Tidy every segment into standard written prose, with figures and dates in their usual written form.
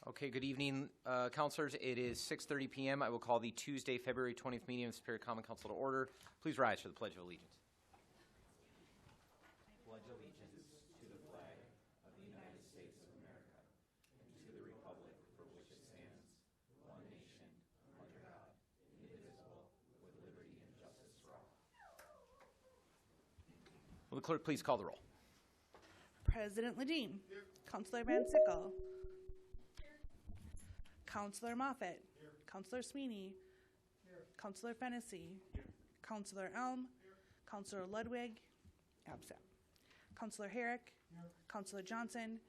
Okay, good evening, councilors. It is 6:30 p.m. I will call the Tuesday, February 20th meeting of the Superior Common Council to order. Please rise for the Pledge of Allegiance. Pledge allegiance to the flag of the United States of America and to the republic for which it stands, one nation, under God, indivisible, with liberty and justice for all. Will the clerk please call the roll? President Ledeen. Councilor Van Sickle. Councilor Moffett. Councilor Sweeney. Councilor Fennessy. Councilor Elm. Councilor Ludwig. Absent. Councilor Herrick. Councilor Johnson.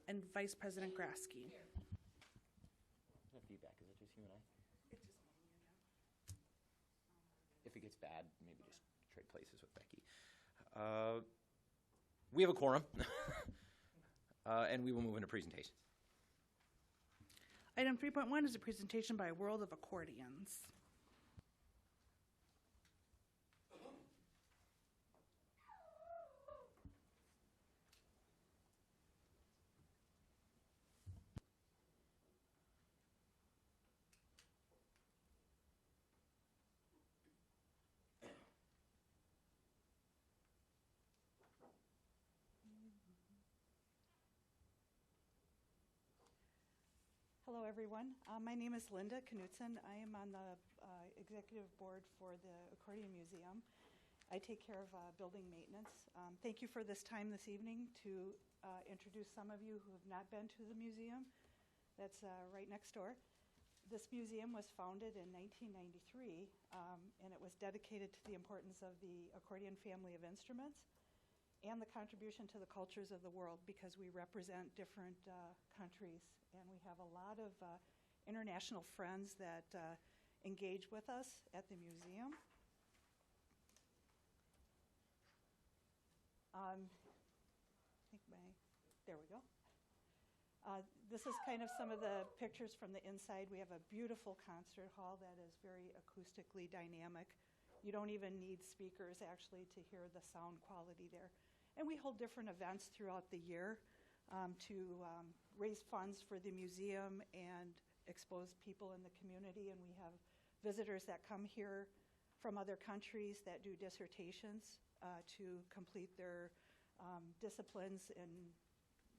And Vice President Grasky. No feedback. Is it just you and I? It's just me and you. If it gets bad, maybe just trade places with Becky. We have a quorum, and we will move into presentations. Item 3.1 is a presentation by World of Accordions. Hello, everyone. My name is Linda Knutson. I am on the executive board for the Accordion Museum. I take care of building maintenance. Thank you for this time this evening to introduce some of you who have not been to the museum. That's right next door. This museum was founded in 1993, and it was dedicated to the importance of the accordion family of instruments and the contribution to the cultures of the world, because we represent different countries, and we have a lot of international friends that engage with us at the museum. There we go. This is kind of some of the pictures from the inside. We have a beautiful concert hall that is very acoustically dynamic. You don't even need speakers actually to hear the sound quality there. And we hold different events throughout the year to raise funds for the museum and expose people in the community. And we have visitors that come here from other countries that do dissertations to complete their disciplines in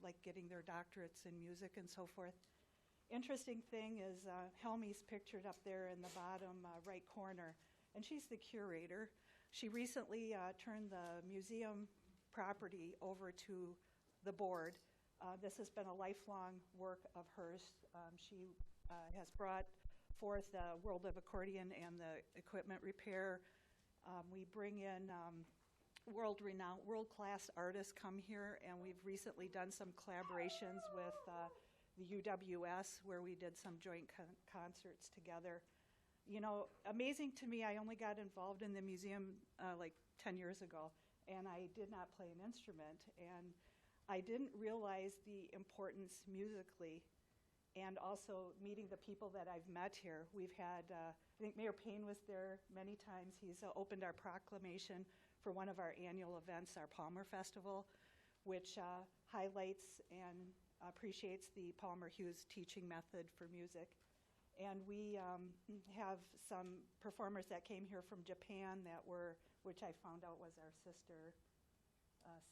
like getting their doctorates in music and so forth. Interesting thing is Helmy's pictured up there in the bottom right corner, and she's the curator. She recently turned the museum property over to the board. This has been a lifelong work of hers. She has brought forth the World of Accordion and the equipment repair. We bring in world-renowned, world-class artists come here, and we've recently done some collaborations with the UWS where we did some joint concerts together. You know, amazing to me, I only got involved in the museum like 10 years ago, and I did not play an instrument, and I didn't realize the importance musically and also meeting the people that I've met here. We've had, I think Mayor Payne was there many times. He's opened our proclamation for one of our annual events, our Palmer Festival, which highlights and appreciates the Palmer Hughes teaching method for music. And we have some performers that came here from Japan that were, which I found out was our sister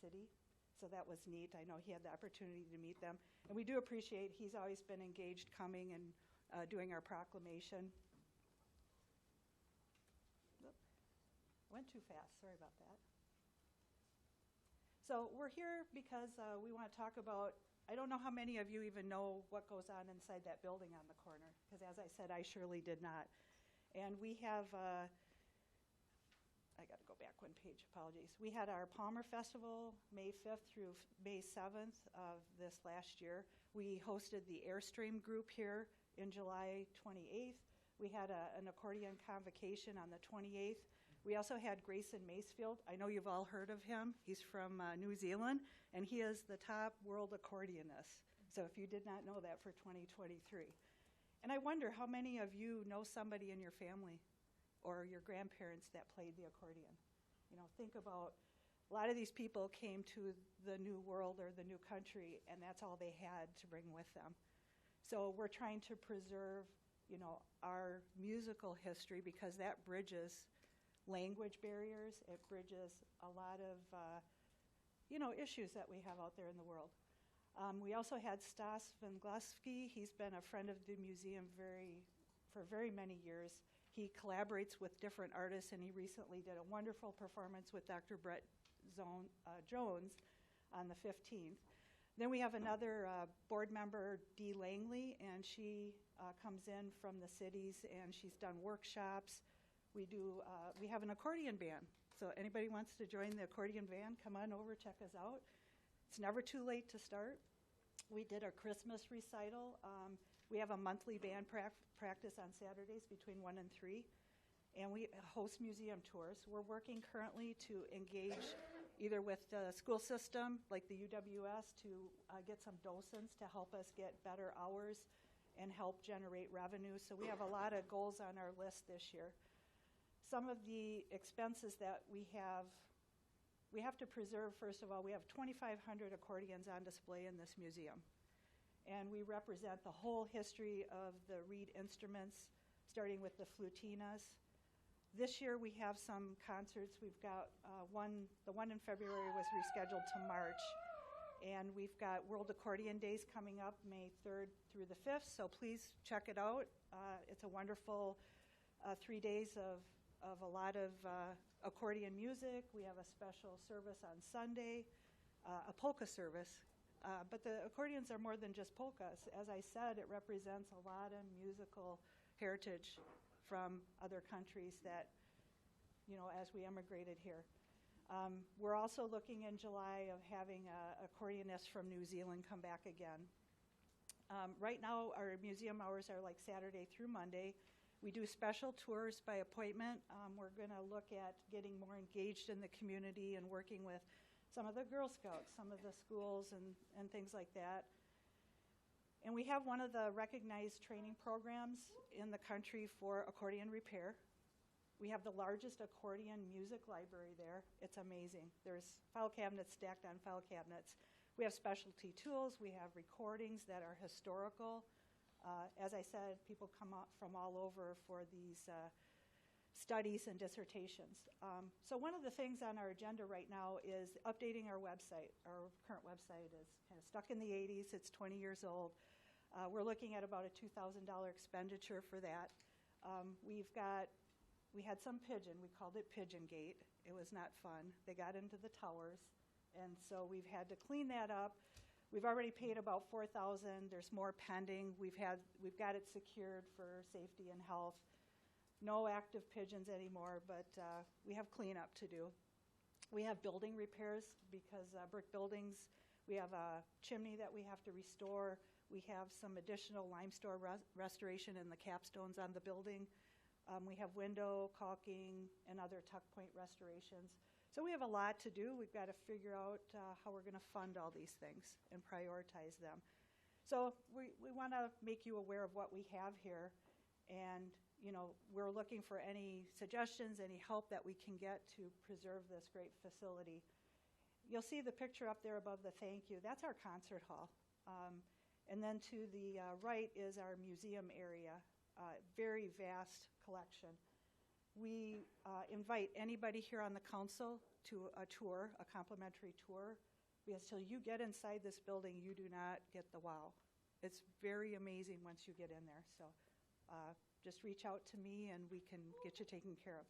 city. So that was neat. I know he had the opportunity to meet them. And we do appreciate, he's always been engaged coming and doing our proclamation. Oop. Went too fast, sorry about that. So we're here because we want to talk about, I don't know how many of you even know what goes on inside that building on the corner, because as I said, I surely did not. And we have, I got to go back one page, apologies. We had our Palmer Festival May 5th through May 7th of this last year. We hosted the Airstream group here in July 28th. We had an accordion convocation on the 28th. We also had Grayson Macefield. I know you've all heard of him. He's from New Zealand, and he is the top world accordionist. So if you did not know that for 2023. And I wonder how many of you know somebody in your family or your grandparents that played the accordion. You know, think about, a lot of these people came to the new world or the new country, and that's all they had to bring with them. So we're trying to preserve, our musical history, because that bridges language barriers. It bridges a lot of, issues that we have out there in the world. We also had Stas Venglavsky. He's been a friend of the museum for very many years. He collaborates with different artists, and he recently did a wonderful performance with Dr. Brett Jones on the 15th. Then we have another board member, Dee Langley, and she comes in from the cities, and she's done workshops. We have an accordion band. So anybody wants to join the accordion band, come on over, check us out. It's never too late to start. We did our Christmas recital. We have a monthly band practice on Saturdays between 1 and 3. And we host museum tours. We're working currently to engage either with the school system, like the UWS, to get some docents to help us get better hours and help generate revenue. So we have a lot of goals on our list this year. Some of the expenses that we have to preserve. First of all, we have 2,500 accordions on display in this museum. And we represent the whole history of the reed instruments, starting with the flutinas. This year we have some concerts. We've got the one in February was rescheduled to March. And we've got World Accordion Days coming up May 3rd through the 5th, so please check it out. It's a wonderful 3 days of a lot of accordion music. We have a special service on Sunday, a polka service. But the accordions are more than just polkas. As I said, it represents a lot of musical heritage from other countries that, as we emigrated here. We're also looking in July of having an accordionist from New Zealand come back again. Right now, our museum hours are like Saturday through Monday. We do special tours by appointment. We're going to look at getting more engaged in the community and working with some of the Girl Scouts, some of the schools, and things like that. And we have one of the recognized training programs in the country for accordion repair. We have the largest accordion music library there. It's amazing. There's file cabinets stacked on file cabinets. We have specialty tools. We have recordings that are historical. As I said, people come up from all over for these studies and dissertations. So one of the things on our agenda right now is updating our website. Our current website is kind of stuck in the 80s. It's 20 years old. We're looking at about a $2,000 expenditure for that. We had some pigeon. We called it Pigeon Gate. It was not fun. They got into the towers, and so we've had to clean that up. We've already paid about $4,000. There's more pending. We've got it secured for safety and health. No active pigeons anymore, but we have cleanup to do. We have building repairs because brick buildings. We have a chimney that we have to restore. We have some additional limestone restoration in the capstones on the building. We have window caulking and other tuck point restorations. So we have a lot to do. We've got to figure out how we're going to fund all these things and prioritize them. So we want to make you aware of what we have here. And, we're looking for any suggestions, any help that we can get to preserve this great facility. You'll see the picture up there above the thank you. That's our concert hall. And then to the right is our museum area, very vast collection. We invite anybody here on the council to a tour, a complimentary tour, because till you get inside this building, you do not get the wow. It's very amazing once you get in there. So just reach out to me and we can get you taken care of.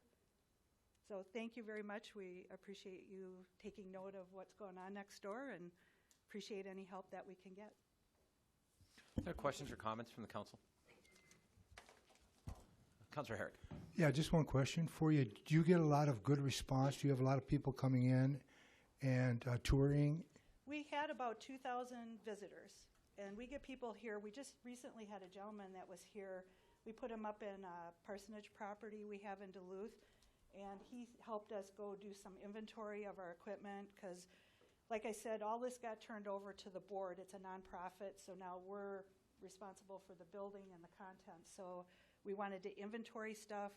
So thank you very much. We appreciate you taking note of what's going on next door and appreciate any help that we can get. Are there questions or comments from the council? Councilor Herrick. Yeah, just one question for you. Do you get a lot of good response? Do you have a lot of people coming in and touring? We had about 2,000 visitors, and we get people here. We just recently had a gentleman that was here. We put him up in a parsonage property we have in Duluth, and he helped us go do some inventory of our equipment because, like I said, all this got turned over to the board. It's a nonprofit, so now we're responsible for the building and the contents. So we wanted to inventory stuff.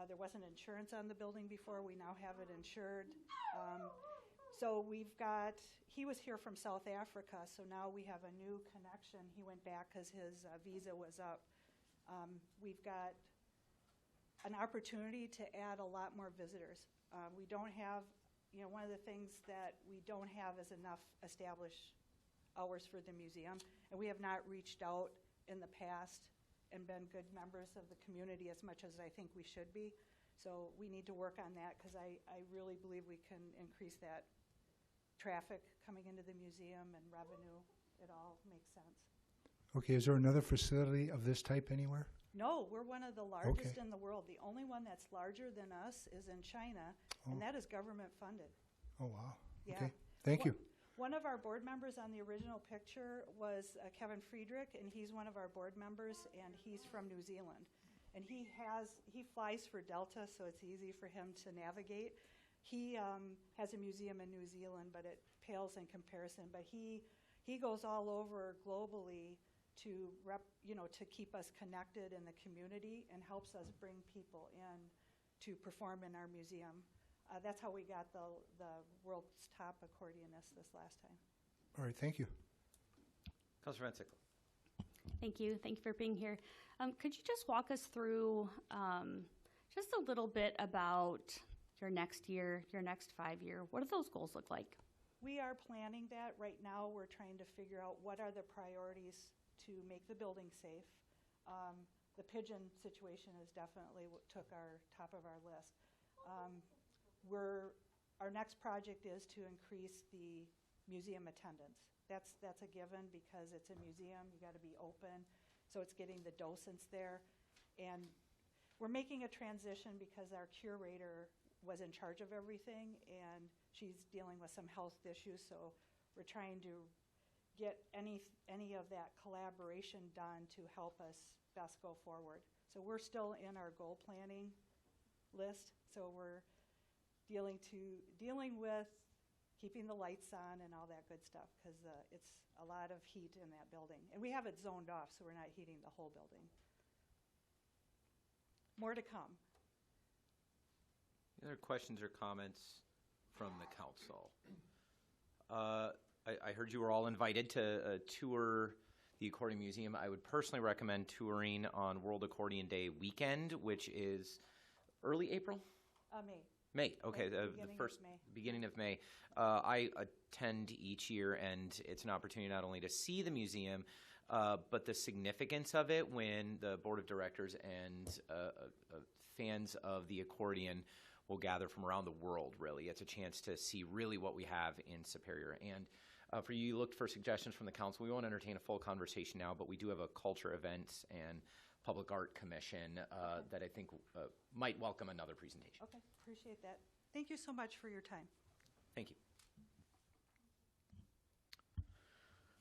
There wasn't insurance on the building before. We now have it insured. So he was here from South Africa, so now we have a new connection. He went back because his visa was up. We've got an opportunity to add a lot more visitors. We don't have, one of the things that we don't have is enough established hours for the museum, and we have not reached out in the past and been good members of the community as much as I think we should be. So we need to work on that because I really believe we can increase that traffic coming into the museum and revenue. It all makes sense. Okay, is there another facility of this type anywhere? No, we're one of the largest Okay. in the world. The only one that's larger than us is in China, and that is government funded. Oh, wow. Yeah. Okay, thank you. One of our board members on the original picture was Kevin Friedrich, and he's one of our board members, and he's from New Zealand. And he flies for Delta, so it's easy for him to navigate. He has a museum in New Zealand, but it pales in comparison. But he goes all over globally to keep us connected in the community and helps us bring people in to perform in our museum. That's how we got the world's top accordionist this last time. All right, thank you. Councilor Van Sickle. Thank you. Thank you for being here. Could you just walk us through just a little bit about your next year, your next 5 year? What do those goals look like? We are planning that. Right now, we're trying to figure out what are the priorities to make the building safe. The pigeon situation is definitely what took our top of our list. Our next project is to increase the museum attendance. That's a given because it's a museum. You got to be open, so it's getting the docents there. And we're making a transition because our curator was in charge of everything, and she's dealing with some health issues. So we're trying to get any of that collaboration done to help us best go forward. So we're still in our goal planning list. So we're dealing with keeping the lights on and all that good stuff because it's a lot of heat in that building. And we have it zoned off, so we're not heating the whole building. More to come. Any other questions or comments from the council? I heard you were all invited to tour the Accordion Museum. I would personally recommend touring on World Accordion Day weekend, which is early April? May, okay, the first beginning of May. I attend each year, and it's an opportunity not only to see the museum, but the significance of it when the board of directors and fans of the accordion will gather from around the world, really. It's a chance to see really what we have in Superior. And for you looked for suggestions from the council. We won't entertain a full conversation now, but we do have a culture events and public art commission that I think might welcome another presentation. Okay, appreciate that. Thank you so much for your time. Thank you.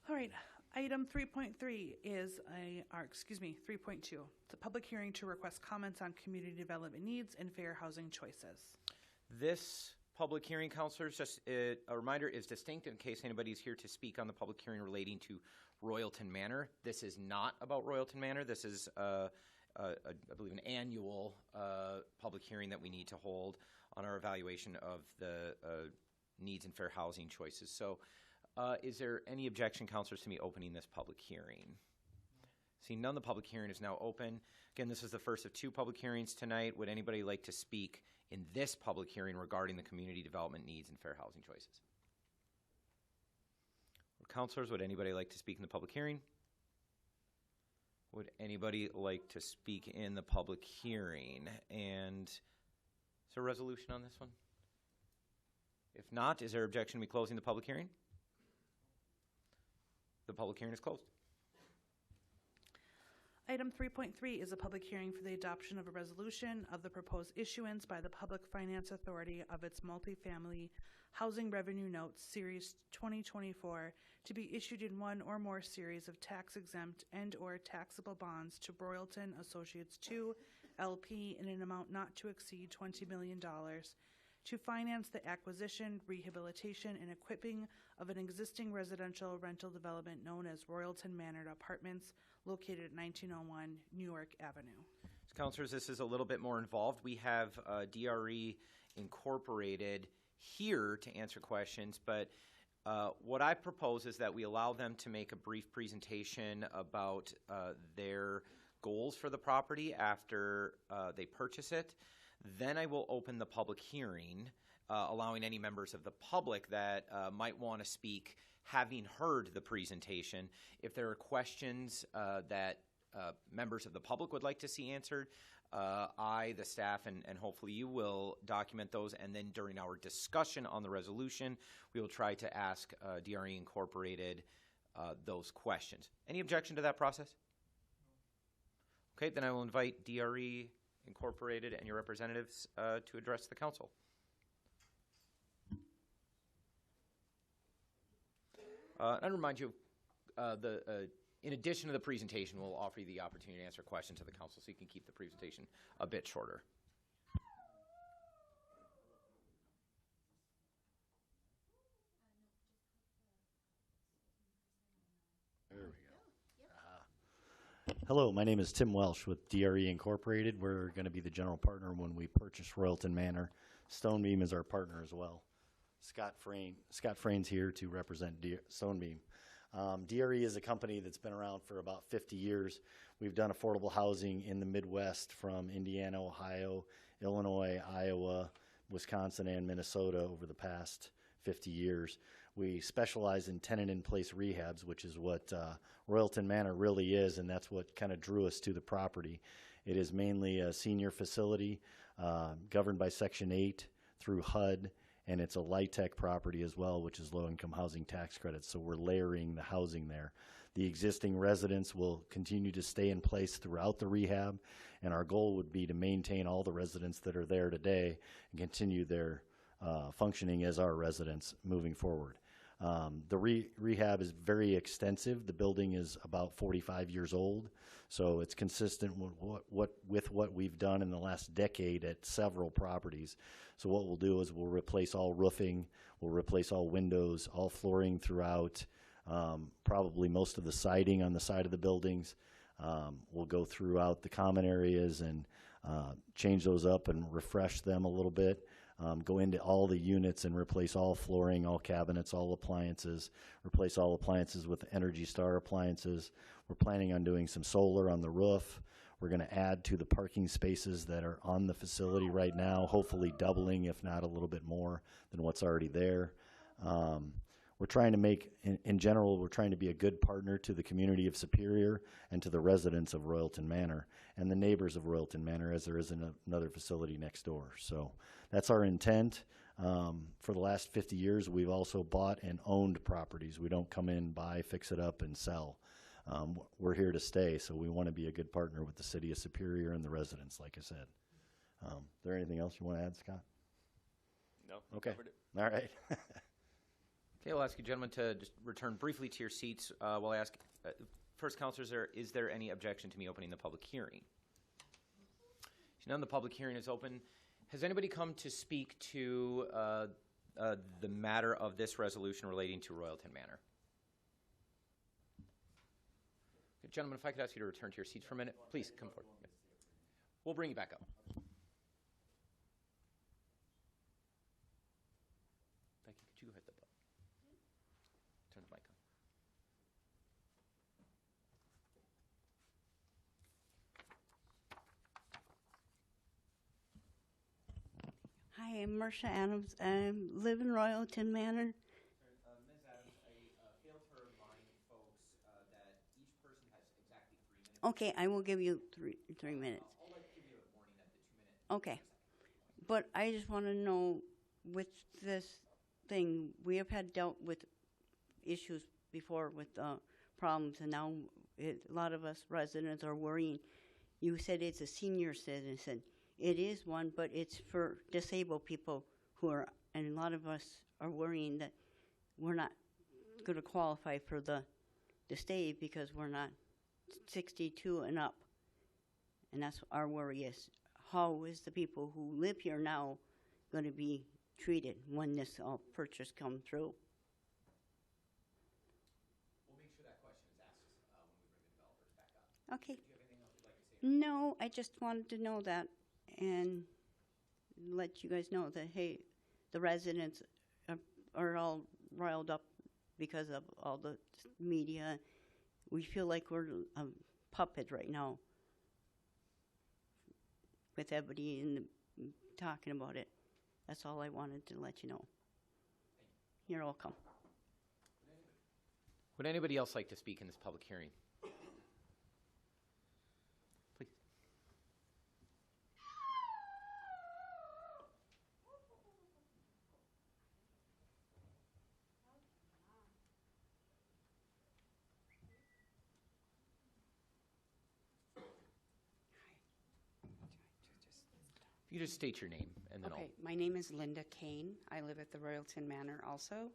All right, item 3.3 is 3.2. It's a public hearing to request comments on community development needs and fair housing choices. This public hearing, councilors, just a reminder, is distinct in case anybody's here to speak on the public hearing relating to Royalton Manor. This is not about Royalton Manor. This is, I believe, an annual public hearing that we need to hold on our evaluation of the needs and fair housing choices. So is there any objection, councilors, to me opening this public hearing? Seeing none, the public hearing is now open. Again, this is the first of two public hearings tonight. Would anybody like to speak in this public hearing regarding the community development needs and fair housing choices? Councilors, would anybody like to speak in the public hearing? Would anybody like to speak in the public hearing? And is there a resolution on this one? If not, is there objection to me closing the public hearing? The public hearing is closed. Item 3.3 is a public hearing for the adoption of a resolution of the proposed issuance by the Public Finance Authority of its multifamily housing revenue notes, Series 2024, to be issued in one or more series of tax-exempt and/or taxable bonds to Royalton Associates 2 LP in an amount not to exceed $20 million to finance the acquisition, rehabilitation, and equipping of an existing residential rental development known as Royalton Manor Apartments, located at 1901 New York Avenue. So, councilors, this is a little bit more involved. We have DRE Incorporated here to answer questions, but what I propose is that we allow them to make a brief presentation about their goals for the property after they purchase it. Then I will open the public hearing, allowing any members of the public that might want to speak, having heard the presentation. If there are questions that members of the public would like to see answered, I, the staff, and hopefully you will document those, and then during our discussion on the resolution, we will try to ask DRE Incorporated those questions. Any objection to that process? Okay, then I will invite DRE Incorporated and your representatives to address the council. I remind you, in addition to the presentation, we'll offer you the opportunity to answer questions to the council, so you can keep the presentation a bit shorter. There we go. Hello, my name is Tim Welsh with DRE Incorporated. We're going to be the general partner when we purchase Royalton Manor. Stonebeam is our partner as well. Scott Frain's here to represent Stonebeam. DRE is a company that's been around for about 50 years. We've done affordable housing in the Midwest from Indiana, Ohio, Illinois, Iowa, Wisconsin, and Minnesota over the past 50 years. We specialize in tenant-in-place rehabs, which is what Royalton Manor really is, and that's what kind of drew us to the property. It is mainly a senior facility governed by Section 8 through HUD, and it's a LIHTC property as well, which is low-income housing tax credits, so we're layering the housing there. The existing residents will continue to stay in place throughout the rehab, and our goal would be to maintain all the residents that are there today and continue their functioning as our residents moving forward. The rehab is very extensive. The building is about 45 years old, so it's consistent with what we've done in the last decade at several properties. So what we'll do is we'll replace all roofing, we'll replace all windows, all flooring throughout, probably most of the siding on the side of the buildings. We'll go throughout the common areas and change those up and refresh them a little bit. Go into all the units and replace all flooring, all cabinets, all appliances, replace all appliances with Energy Star appliances. We're planning on doing some solar on the roof. We're going to add to the parking spaces that are on the facility right now, hopefully doubling, if not a little bit more than what's already there. We're trying to make, in general, we're trying to be a good partner to the community of Superior and to the residents of Royalton Manor and the neighbors of Royalton Manor, as there is another facility next door. So that's our intent. For the last 50 years, we've also bought and owned properties. We don't come in, buy, fix it up, and sell. We're here to stay, so we want to be a good partner with the city of Superior and the residents, like I said. Is there anything else you want to add, Scott? No. Okay. All right. Okay, I'll ask you gentlemen to just return briefly to your seats while I ask, first, councilors, is there any objection to me opening the public hearing? None, the public hearing is open. Has anybody come to speak to the matter of this resolution relating to Royalton Manor? Okay, gentlemen, if I could ask you to return to your seats for a minute, please come forward. We'll bring you back up. Becky, could you hit the button? Turn the mic on. Hi, I'm Marcia Adams. I live in Royalton Manor. Ms. Adams, I failed to remind folks that each person has exactly 3 minutes. Okay, I will give you three minutes. I'll give you a warning at the 2 minute. Okay. But I just want to know, with this thing, we have had dealt with issues before with problems, and now a lot of us residents are worrying. You said it's a senior citizen. It is one, but it's for disabled people who are, and a lot of us are worrying that we're not going to qualify for the stay because we're not 62 and up. And that's our worry is, how is the people who live here now going to be treated when this purchase comes through? We'll make sure that question is asked when we bring the developers back up. Okay. Do you have anything else you'd like to say? No, I just wanted to know that and let you guys know that, hey, the residents are all riled up because of all the media. We feel like we're a puppet right now with everybody talking about it. That's all I wanted to let you know. You're welcome. Would anybody else like to speak in this public hearing? Please. If you just state your name and then Okay, my name is Linda Kane. I live at the Royalton Manor also.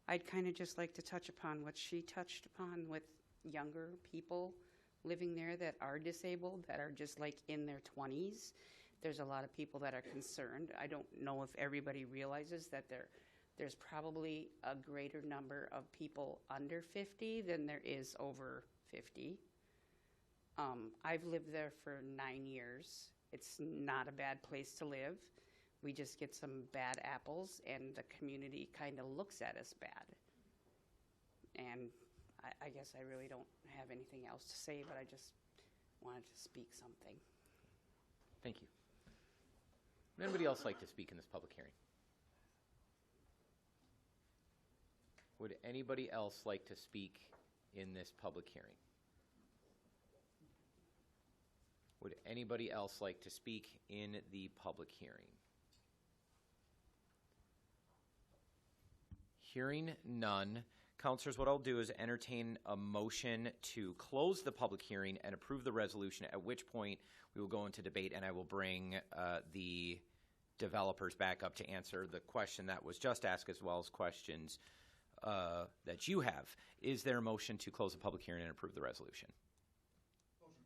I'd kind of just like to touch upon what she touched upon with younger people living there that are disabled, that are just like in their 20s. There's a lot of people that are concerned. I don't know if everybody realizes that there's probably a greater number of people under 50 than there is over 50. I've lived there for 9 years. It's not a bad place to live. We just get some bad apples, and the community kind of looks at us bad. And I guess I really don't have anything else to say, but I just wanted to speak something. Thank you. Would anybody else like to speak in this public hearing? Would anybody else like to speak in this public hearing? Would anybody else like to speak in the public hearing? Hearing none. Councilors, what I'll do is entertain a motion to close the public hearing and approve the resolution, at which point we will go into debate, and I will bring the developers back up to answer the question that was just asked, as well as questions that you have. Is there a motion to close the public hearing and approve the resolution? Motion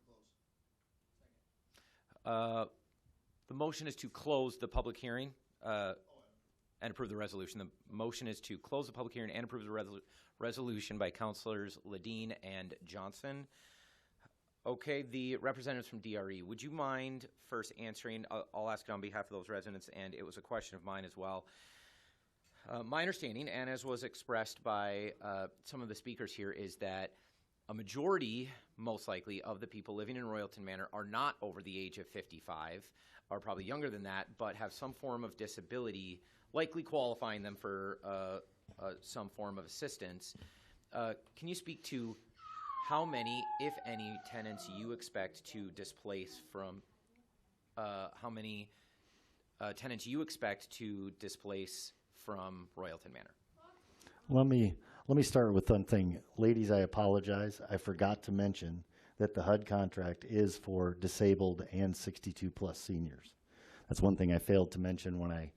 to close. The motion is to close the public hearing and approve the resolution. The motion is to close the public hearing and approve the resolution by Councilors Ledeen and Johnson. Okay, the representatives from DRE, would you mind first answering? I'll ask it on behalf of those residents, and it was a question of mine as well. My understanding, and as was expressed by some of the speakers here, is that a majority, most likely, of the people living in Royalton Manor are not over the age of 55, are probably younger than that, but have some form of disability, likely qualifying them for some form of assistance. Can you speak to how many, if any, tenants you expect to displace from, how many tenants you expect to displace from Royalton Manor? Let me start with one thing. Ladies, I apologize. I forgot to mention that the HUD contract is for disabled and 62-plus seniors. That's one thing I failed to mention when I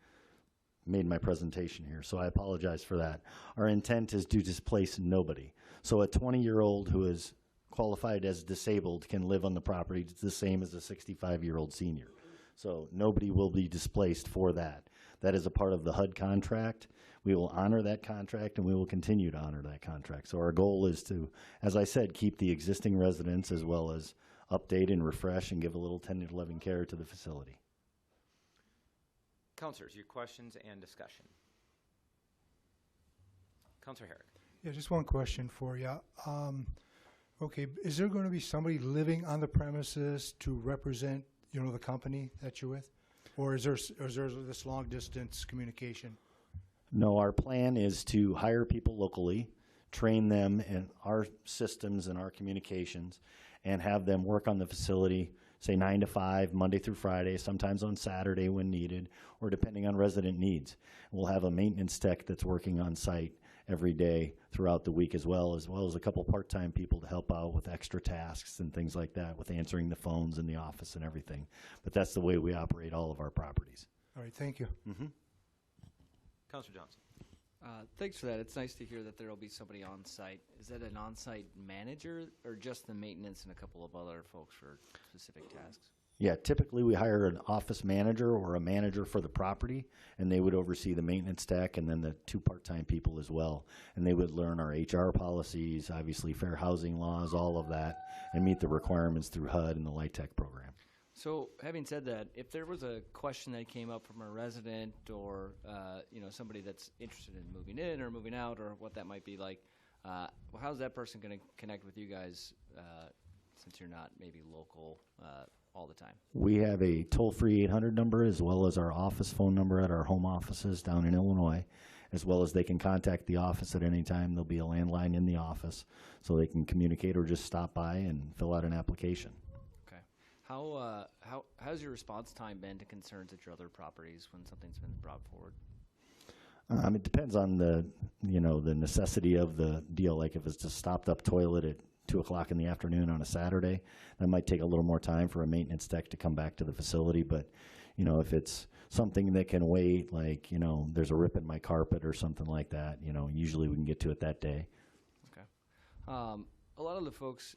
made my presentation here, so I apologize for that. Our intent is to displace nobody. So a 20-year-old who is qualified as disabled can live on the property. It's the same as a 65-year-old senior. So nobody will be displaced for that. That is a part of the HUD contract. We will honor that contract, and we will continue to honor that contract. So our goal is to, as I said, keep the existing residents as well as update and refresh and give a little tender loving care to the facility. Councilors, your questions and discussion. Councilor Herrick. Yeah, just one question for you. Okay, is there going to be somebody living on the premises to represent, the company that you're with? Or is there this long-distance communication? No, our plan is to hire people locally, train them in our systems and our communications, and have them work on the facility, say 9 to 5, Monday through Friday, sometimes on Saturday when needed, or depending on resident needs. We'll have a maintenance tech that's working on site every day throughout the week, as well as a couple part-time people to help out with extra tasks and things like that, with answering the phones in the office and everything. But that's the way we operate all of our properties. All right, thank you. Mm-hmm. Councilor Johnson. Thanks for that. It's nice to hear that there will be somebody on site. Is that an on-site manager or just the maintenance and a couple of other folks for specific tasks? Yeah, typically we hire an office manager or a manager for the property, and they would oversee the maintenance tech and then the 2 part-time people as well. And they would learn our HR policies, obviously fair housing laws, all of that, and meet the requirements through HUD and the Light Tech program. So, having said that, if there was a question that came up from a resident or somebody that's interested in moving in or moving out or what that might be like, how's that person going to connect with you guys since you're not maybe local all the time? We have a toll-free 800 number as well as our office phone number at our home offices down in Illinois, as well as they can contact the office at any time. There'll be a landline in the office so they can communicate or just stop by and fill out an application. Okay. How's your response time been to concerns at your other properties when something's been brought forward? It depends on the necessity of the deal. Like if it's a stopped up toilet at 2 o'clock in the afternoon on a Saturday, that might take a little more time for a maintenance tech to come back to the facility. But, if it's something that can wait, like, there's a rip in my carpet or something like that, usually we can get to it that day. Okay. A lot of the folks,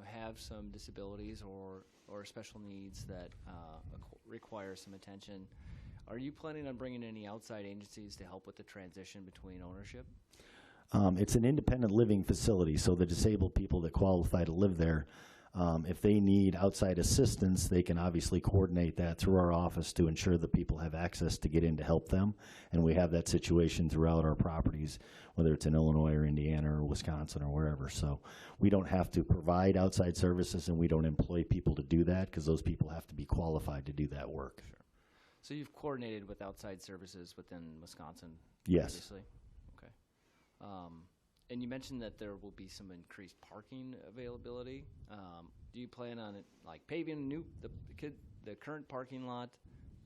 have some disabilities or special needs that require some attention. Are you planning on bringing any outside agencies to help with the transition between ownership? It's an independent living facility, so the disabled people that qualify to live there, if they need outside assistance, they can obviously coordinate that through our office to ensure that people have access to get in to help them. And we have that situation throughout our properties, whether it's in Illinois or Indiana or Wisconsin or wherever. So we don't have to provide outside services, and we don't employ people to do that because those people have to be qualified to do that work. Sure. So you've coordinated with outside services within Wisconsin Yes. previously? Okay. And you mentioned that there will be some increased parking availability. Do you plan on paving the current parking lot,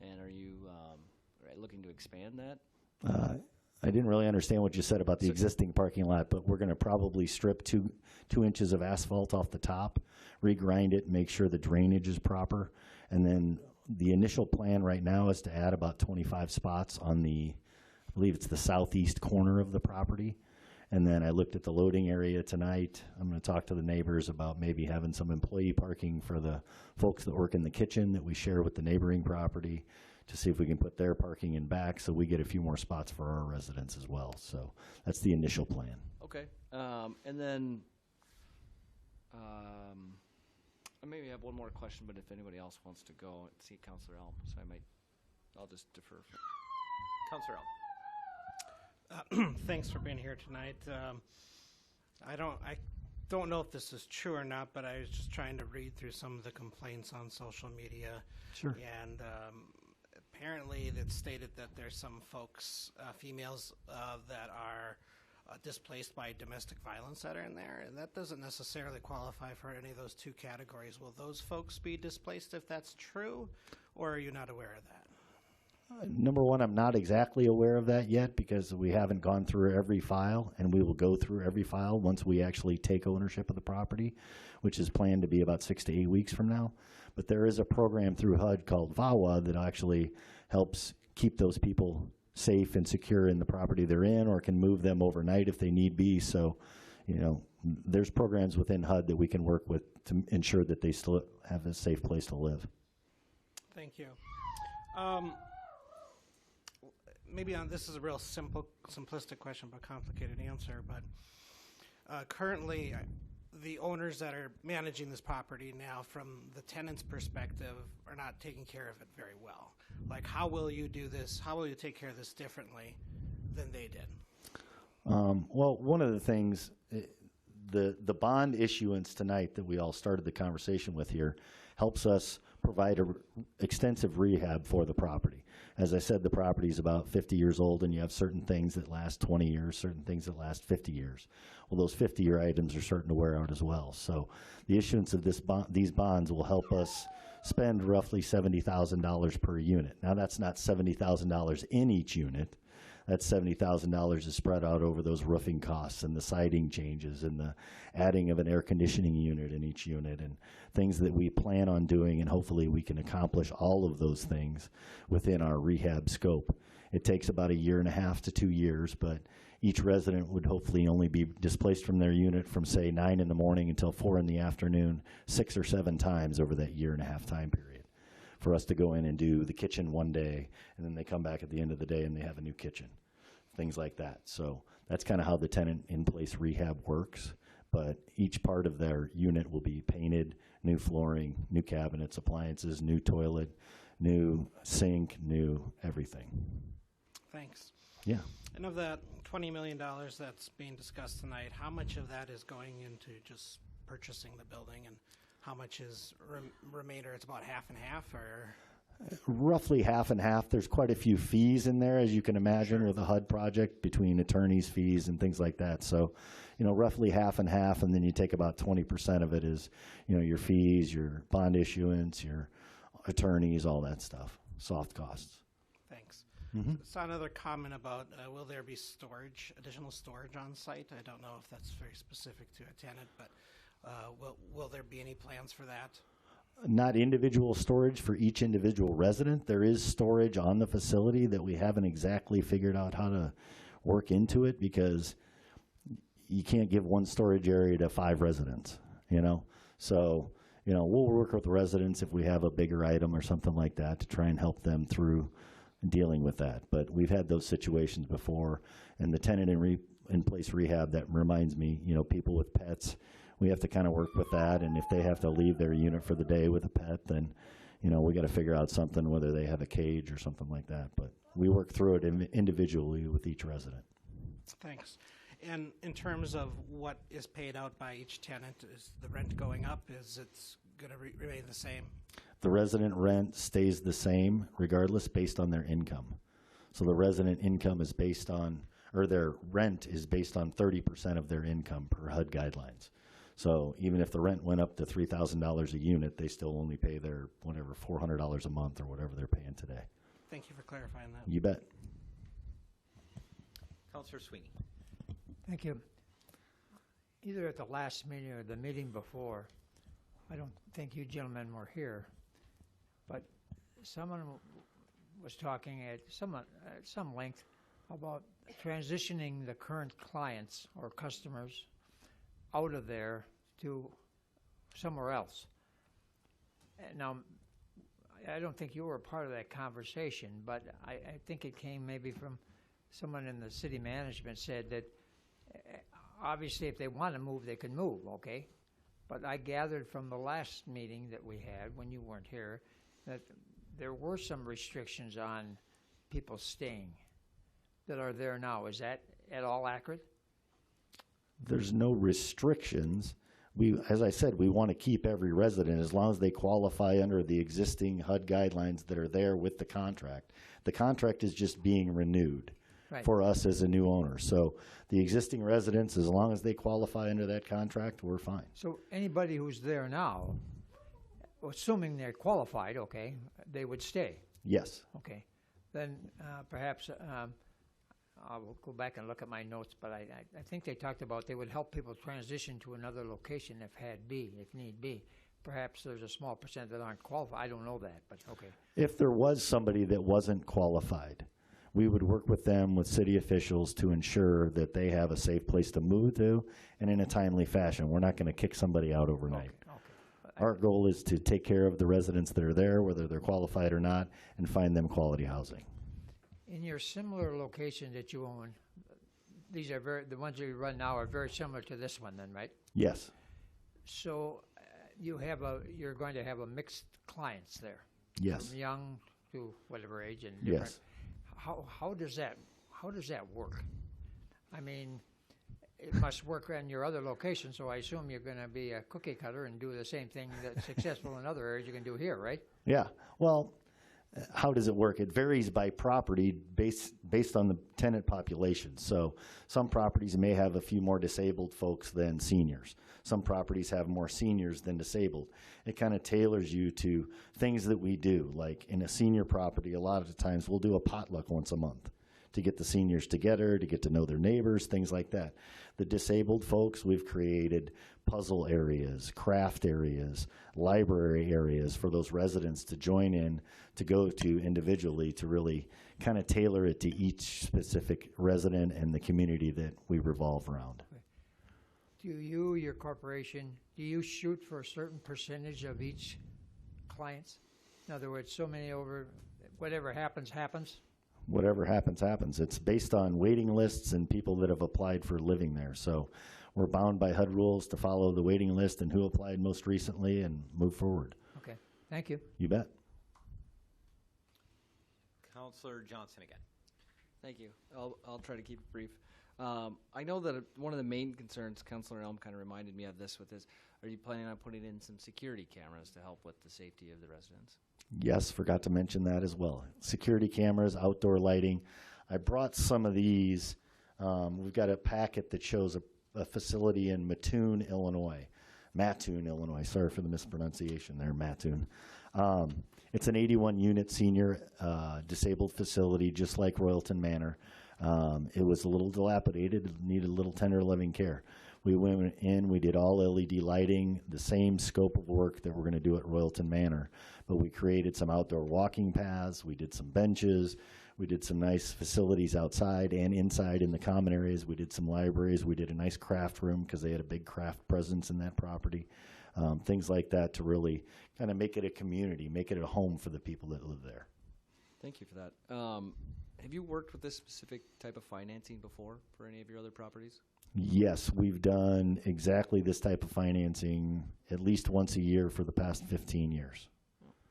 and are you looking to expand that? I didn't really understand what you said about the existing parking lot, but we're going to probably strip two inches of asphalt off the top, regrind it, make sure the drainage is proper, and then the initial plan right now is to add about 25 spots on I believe it's the southeast corner of the property. And then I looked at the loading area tonight. I'm going to talk to the neighbors about maybe having some employee parking for the folks that work in the kitchen that we share with the neighboring property to see if we can put their parking in back so we get a few more spots for our residents as well. So that's the initial plan. Okay. And then I maybe have one more question, but if anybody else wants to go, see Councilor Elm, so I'll just defer. Councilor Elm. Thanks for being here tonight. I don't know if this is true or not, but I was just trying to read through some of the complaints on social media. Sure. And apparently it's stated that there's some folks, females, that are displaced by domestic violence that are in there, and that doesn't necessarily qualify for any of those two categories. Will those folks be displaced if that's true, or are you not aware of that? Number one, I'm not exactly aware of that yet because we haven't gone through every file, and we will go through every file once we actually take ownership of the property, which is planned to be about 6 to 8 weeks from now. But there is a program through HUD called VAWA that actually helps keep those people safe and secure in the property they're in, or can move them overnight if they need be. So, there's programs within HUD that we can work with to ensure that they still have a safe place to live. Thank you. This is a real simplistic question, but complicated answer. But currently, the owners that are managing this property now, from the tenant's perspective, are not taking care of it very well. Like, how will you do this? How will you take care of this differently than they did? Well, one of the things, the bond issuance tonight that we all started the conversation with here helps us provide extensive rehab for the property. As I said, the property is about 50 years old, and you have certain things that last 20 years, certain things that last 50 years. Well, those 50-year items are starting to wear out as well. So the issuance of these bonds will help us spend roughly $70,000 per unit. Now, that's not $70,000 in each unit. That $70,000 is spread out over those roofing costs and the siding changes and the adding of an air conditioning unit in each unit and things that we plan on doing, and hopefully we can accomplish all of those things within our rehab scope. It takes about 1.5 to 2 years, but each resident would hopefully only be displaced from their unit from, say, 9 in the morning until 4 in the afternoon, 6 or 7 times over that 1.5 time period, for us to go in and do the kitchen one day, and then they come back at the end of the day and they have a new kitchen, things like that. So that's kind of how the tenant in place rehab works. but each part of their unit will be painted, new flooring, new cabinets, appliances, new toilet, new sink, new everything. Thanks. Yeah. And of that $20 million that's being discussed tonight, how much of that is going into just purchasing the building, and how much is remainder? It's about half and half, or? Roughly half and half. There's quite a few fees in there, as you can imagine, with a HUD project, between attorneys' fees and things like that. So, roughly half and half, and then you take about 20% of it is, your fees, your bond issuance, your attorneys, all that stuff, soft costs. Thanks. Mm-hmm. Saw another comment about will there be storage, additional storage on site? I don't know if that's very specific to a tenant, but will there be any plans for that? Not individual storage for each individual resident. There is storage on the facility that we haven't exactly figured out how to work into it, because you can't give one storage area to 5 residents, So, we'll work with the residents if we have a bigger item or something like that to try and help them through dealing with that. But we've had those situations before, and the tenant in place rehab, that reminds me, people with pets, we have to kind of work with that, and if they have to leave their unit for the day with a pet, then, we got to figure out something, whether they have a cage or something like that. But we work through it individually with each resident. Thanks. And in terms of what is paid out by each tenant, is the rent going up? Is it going to remain the same? The resident rent stays the same regardless, based on their income. So the resident income is based on, or their rent is based on 30% of their income per HUD guidelines. So even if the rent went up to $3,000 a unit, they still only pay their, whatever, $400 a month or whatever they're paying today. Thank you for clarifying that. You bet. Councilor Sweeney. Thank you. Either at the last meeting or the meeting before, I don't think you gentlemen were here, but someone was talking at some length about transitioning the current clients or customers out of there to somewhere else. Now, I don't think you were a part of that conversation, but I think it came maybe from someone in the city management said that obviously if they want to move, they can move, okay? But I gathered from the last meeting that we had, when you weren't here, that there were some restrictions on people staying that are there now. Is that at all accurate? There's no restrictions. As I said, we want to keep every resident as long as they qualify under the existing HUD guidelines that are there with the contract. The contract is just being renewed for us as a new owner. So the existing residents, as long as they qualify under that contract, we're fine. So anybody who's there now, assuming they're qualified, okay, they would stay? Yes. Okay. Then perhaps I'll go back and look at my notes, but I think they talked about they would help people transition to another location if need be. Perhaps there's a small percent that aren't qualified. I don't know that, but okay. If there was somebody that wasn't qualified, we would work with them, with city officials, to ensure that they have a safe place to move to and in a timely fashion. We're not going to kick somebody out overnight. Okay. Our goal is to take care of the residents that are there, whether they're qualified or not, and find them quality housing. In your similar location that you own, these are the ones you run now are very similar to this one then, right? Yes. So you're going to have a mixed clients there. Yes. From young to whatever age and different. Yes. How does that work? I mean, it must work in your other location, so I assume you're going to be a cookie cutter and do the same thing that's successful in other areas you can do here, right? Yeah. Well, how does it work? It varies by property based on the tenant population. So some properties may have a few more disabled folks than seniors. Some properties have more seniors than disabled. It kind of tailors you to things that we do. Like in a senior property, a lot of the times we'll do a potluck once a month to get the seniors together, to get to know their neighbors, things like that. The disabled folks, we've created puzzle areas, craft areas, library areas for those residents to join in, to go to individually, to really kind of tailor it to each specific resident and the community that we revolve around. Do you, your corporation, do you shoot for a certain percentage of each clients? In other words, so many over, whatever happens, happens? Whatever happens, happens. It's based on waiting lists and people that have applied for living there. So we're bound by HUD rules to follow the waiting list and who applied most recently and move forward. Okay, thank you. You bet. Councilor Johnson again. Thank you. I'll try to keep it brief. I know that one of the main concerns, Councilor Elm kind of reminded me of this with his, are you planning on putting in some security cameras to help with the safety of the residents? Yes, forgot to mention that as well. Security cameras, outdoor lighting. I brought some of these. We've got a packet that shows a facility in Mattoon, Illinois. Sorry for the mispronunciation there, Mattoon. It's an 81-unit senior disabled facility, just like Royalton Manor. It was a little dilapidated, needed a little tender loving care. We went in, we did all LED lighting, the same scope of work that we're going to do at Royalton Manor. But we created some outdoor walking paths, we did some benches, we did some nice facilities outside and inside in the common areas. We did some libraries, we did a nice craft room because they had a big craft presence in that property. Things like that to really kind of make it a community, make it a home for the people that live there. Thank you for that. Have you worked with this specific type of financing before for any of your other properties? Yes, we've done exactly this type of financing at least once a year for the past 15 years.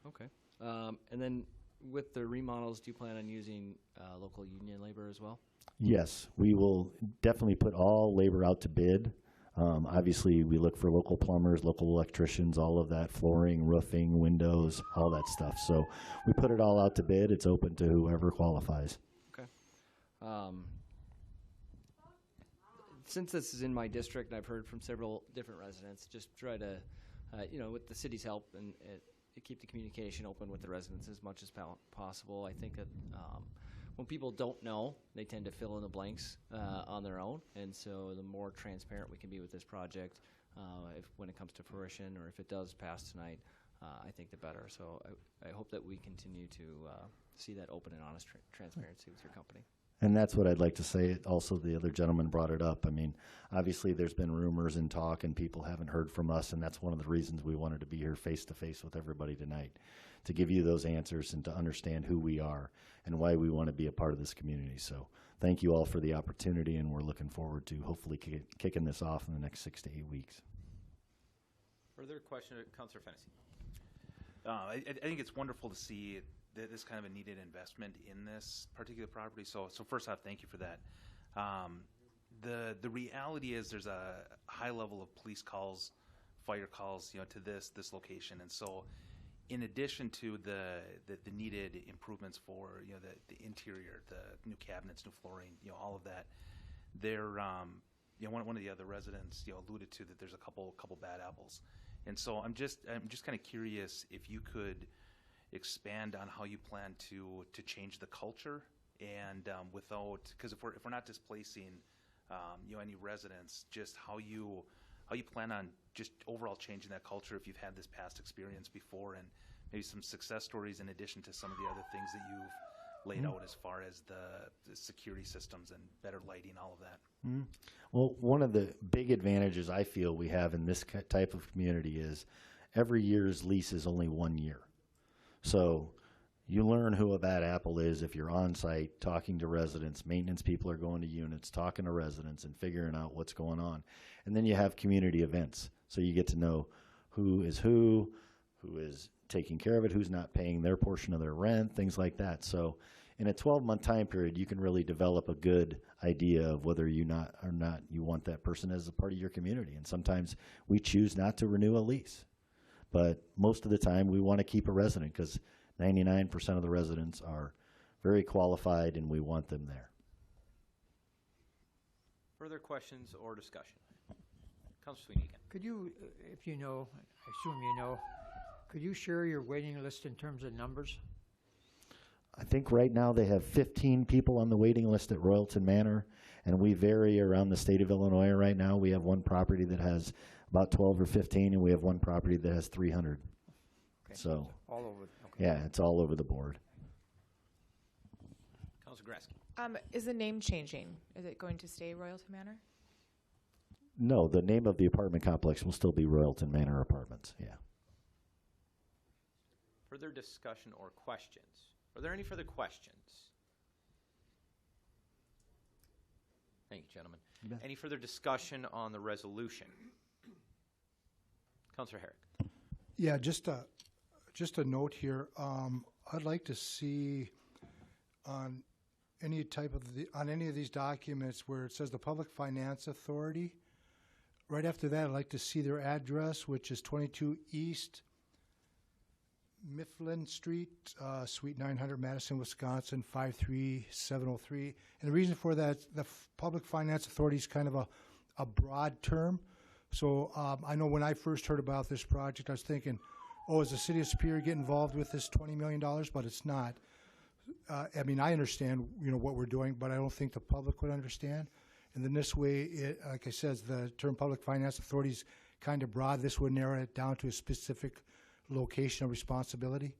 Okay. And then with the remodels, do you plan on using local union labor as well? Yes, we will definitely put all labor out to bid. Obviously, we look for local plumbers, local electricians, all of that, flooring, roofing, windows, all that stuff. So we put it all out to bid. It's open to whoever qualifies. Okay. Since this is in my district, and I've heard from several different residents, just try to, with the city's help and keep the communication open with the residents as much as possible. I think that when people don't know, they tend to fill in the blanks on their own, and so the more transparent we can be with this project, when it comes to fruition or if it does pass tonight, I think the better. So I hope that we continue to see that open and honest transparency with your company. And that's what I'd like to say. Also, the other gentleman brought it up. I mean, obviously there's been rumors and talk and people haven't heard from us, and that's one of the reasons we wanted to be here face to face with everybody tonight, to give you those answers and to understand who we are and why we want to be a part of this community. So thank you all for the opportunity, and we're looking forward to hopefully kicking this off in the next 6 to 8 weeks. Further question, Councilor Fennessy. I think it's wonderful to see this kind of a needed investment in this particular property. So first off, thank you for that. The reality is there's a high level of police calls, fire calls, to this location, and so in addition to the needed improvements for the interior, the new cabinets, new flooring, all of that, there one of the other residents alluded to that there's a couple bad apples, and so I'm just kind of curious if you could expand on how you plan to change the culture and without, because if we're not displacing any residents, just how you plan on just overall changing that culture if you've had this past experience before, and maybe some success stories in addition to some of the other things that you've laid out as far as the security systems and better lighting, all of that. Well, one of the big advantages I feel we have in this type of community is every year's lease is only 1 year. So you learn who a bad apple is if you're on site talking to residents. Maintenance people are going to units, talking to residents and figuring out what's going on. And then you have community events. So you get to know who is taking care of it, who's not paying their portion of their rent, things like that. So in a 12-month time period, you can really develop a good idea of whether you want that person as a part of your community. And sometimes we choose not to renew a lease. But most of the time, we want to keep a resident because 99% of the residents are very qualified, and we want them there. Further questions or discussion? Councilor Sweeney again. Could you, if you know, I assume you know, could you share your waiting list in terms of numbers? I think right now they have 15 people on the waiting list at Royalton Manor, and we vary around the state of Illinois right now. We have one property that has about 12 or 15, and we have one property that has 300. Okay. So all over. Okay. Yeah, it's all over the board. Councilor Gresky. Is the name changing? Is it going to stay Royalton Manor? No, the name of the apartment complex will still be Royalton Manor Apartments. Yeah. Further discussion or questions? Are there any further questions? Thank you, gentlemen. Any further discussion on the resolution? Councillor Herrick. Yeah, just a note here. I'd like to see on any of these documents where it says the Public Finance Authority. Right after that, I'd like to see their address, which is 22 East Mifflin Street, Suite 900, Madison, Wisconsin, 53703. And the reason for that, the Public Finance Authority is kind of a broad term. So I know when I first heard about this project, I was thinking, oh, is the City of Superior get involved with this $20 million? But it's not. I mean, I understand, what we're doing, but I don't think the public would understand. And then this way, like I said, the term Public Finance Authority is kind of broad. This would narrow it down to a specific location of responsibility.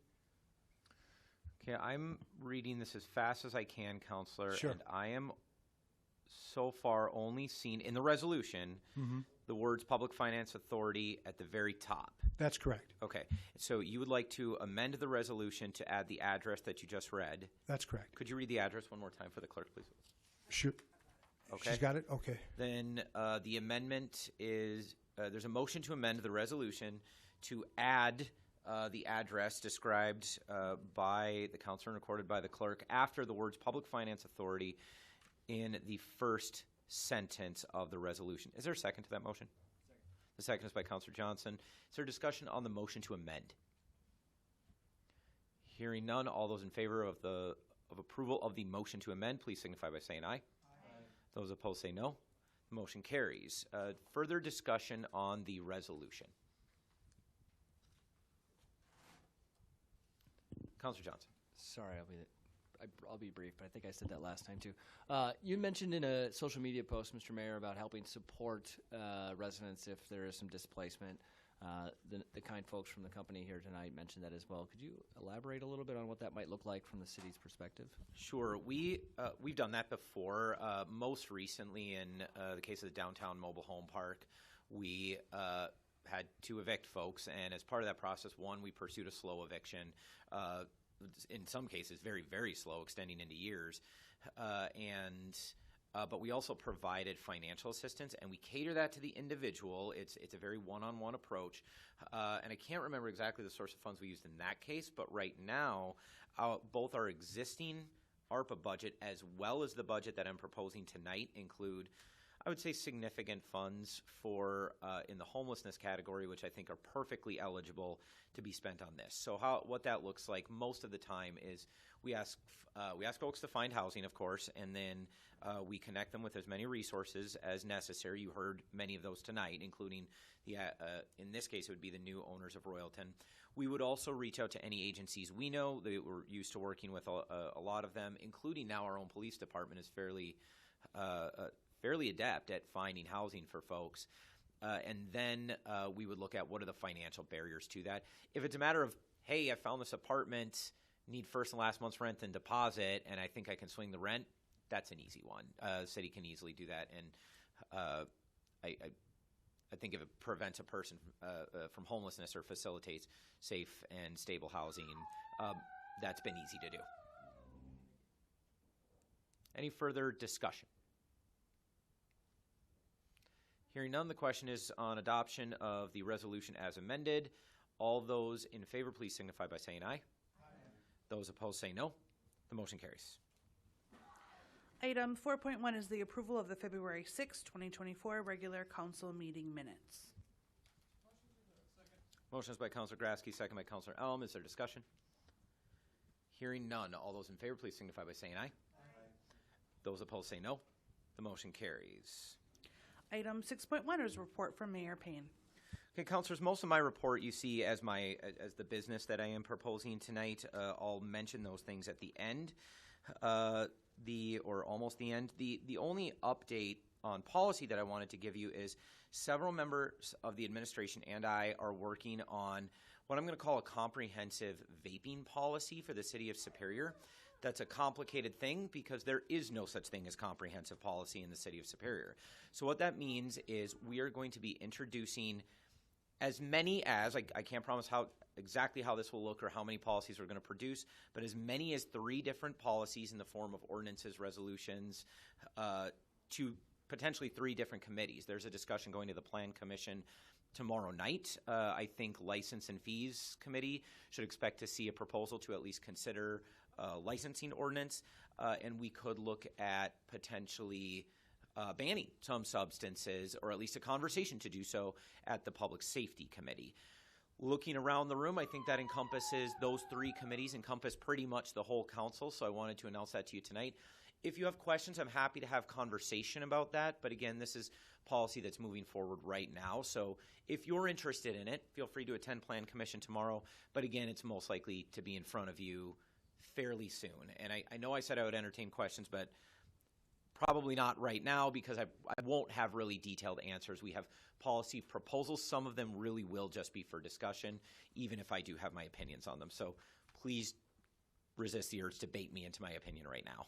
Okay, I'm reading this as fast as I can, Councillor, Sure. and I am so far only seen in the resolution the words Public Finance Authority at the very top. That's correct. Okay, so you would like to amend the resolution to add the address that you just read. That's correct. Could you read the address one more time for the clerk, please? Sure. Okay. She's got it? Okay. Then the amendment is, there's a motion to amend the resolution to add the address described by the councillor and recorded by the clerk after the words Public Finance Authority in the first sentence of the resolution. Is there a second to that motion? Second. The second is by Councillor Johnson. Is there discussion on the motion to amend? Hearing none, all those in favor of approval of the motion to amend, please signify by saying aye. Aye. Those opposed say no. The motion carries. Further discussion on the resolution. Councillor Johnson. Sorry, I'll be brief, but I think I said that last time too. You mentioned in a social media post, Mr. Mayor, about helping support residents if there is some displacement. The kind folks from the company here tonight mentioned that as well. Could you elaborate a little bit on what that might look like from the city's perspective? Sure. We've done that before. Most recently, in the case of the downtown mobile home park, we had to evict folks, and as part of that process, one, we pursued a slow eviction. In some cases, very, very slow, extending into years. But we also provided financial assistance, and we cater that to the individual. It's a very one-on-one approach. And I can't remember exactly the source of funds we used in that case, but right now, both our existing ARPA budget as well as the budget that I'm proposing tonight include, I would say, significant funds for in the homelessness category, which I think are perfectly eligible to be spent on this. So what that looks like most of the time is we ask folks to find housing, of course, and then we connect them with as many resources as necessary. You heard many of those tonight, including in this case, it would be the new owners of Royalton. We would also reach out to any agencies we know that we're used to working with. A lot of them, including now our own police department, is fairly adept at finding housing for folks. And then we would look at what are the financial barriers to that. If it's a matter of, hey, I found this apartment, need first and last month's rent and deposit, and I think I can swing the rent, that's an easy one. The city can easily do that. And I think if it prevents a person from homelessness or facilitates safe and stable housing, that's been easy to do. Any further discussion? Hearing none, the question is on adoption of the resolution as amended. All those in favor, please signify by saying aye. Aye. Those opposed say no. The motion carries. Item 4.1 is the approval of the February 6, 2024 regular council meeting minutes. Motion is by Councillor Grasky, second by Councillor Elm. Is there discussion? Hearing none, all those in favor, please signify by saying aye. Aye. Those opposed say no. The motion carries. Item 6.1 is a report from Mayor Payne. Okay, councilors, most of my report you see as the business that I am proposing tonight. I'll mention those things at the end, or almost the end. The only update on policy that I wanted to give you is several members of the administration and I are working on what I'm going to call a comprehensive vaping policy for the city of Superior. That's a complicated thing because there is no such thing as comprehensive policy in the city of Superior. So what that means is we are going to be introducing as many as, I can't promise exactly how this will look or how many policies we're going to produce, but as many as 3 different policies in the form of ordinances, resolutions, to potentially 3 different committees. There's a discussion going to the Plan Commission tomorrow night. I think License and Fees Committee should expect to see a proposal to at least consider licensing ordinance, and we could look at potentially banning some substances, or at least a conversation to do so at the Public Safety Committee. Looking around the room, I think that encompasses, those 3 committees encompass pretty much the whole council, so I wanted to announce that to you tonight. If you have questions, I'm happy to have conversation about that, but again, this is policy that's moving forward right now, so if you're interested in it, feel free to attend Plan Commission tomorrow, but again, it's most likely to be in front of you fairly soon. And I know I said I would entertain questions, but probably not right now, because I won't have really detailed answers. We have policy proposals. Some of them really will just be for discussion, even if I do have my opinions on them. So please resist the urge to bait me into my opinion right now,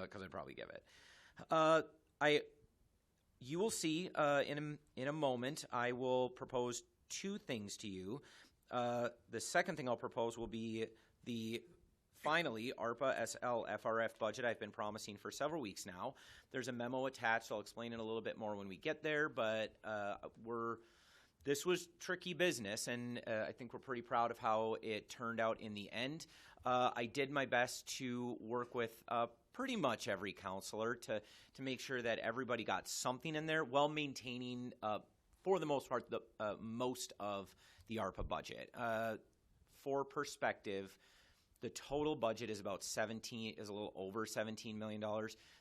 because I'd probably give it. You will see in a moment, I will propose 2 things to you. The second thing I'll propose will be the finally, ARPA SLFRF budget I've been promising for several weeks now. There's a memo attached. I'll explain it a little bit more when we get there, but this was tricky business, and I think we're pretty proud of how it turned out in the end. I did my best to work with pretty much every counselor to make sure that everybody got something in there while maintaining, for the most part, the most of the ARPA budget. For perspective, the total budget is about a little over $17 million.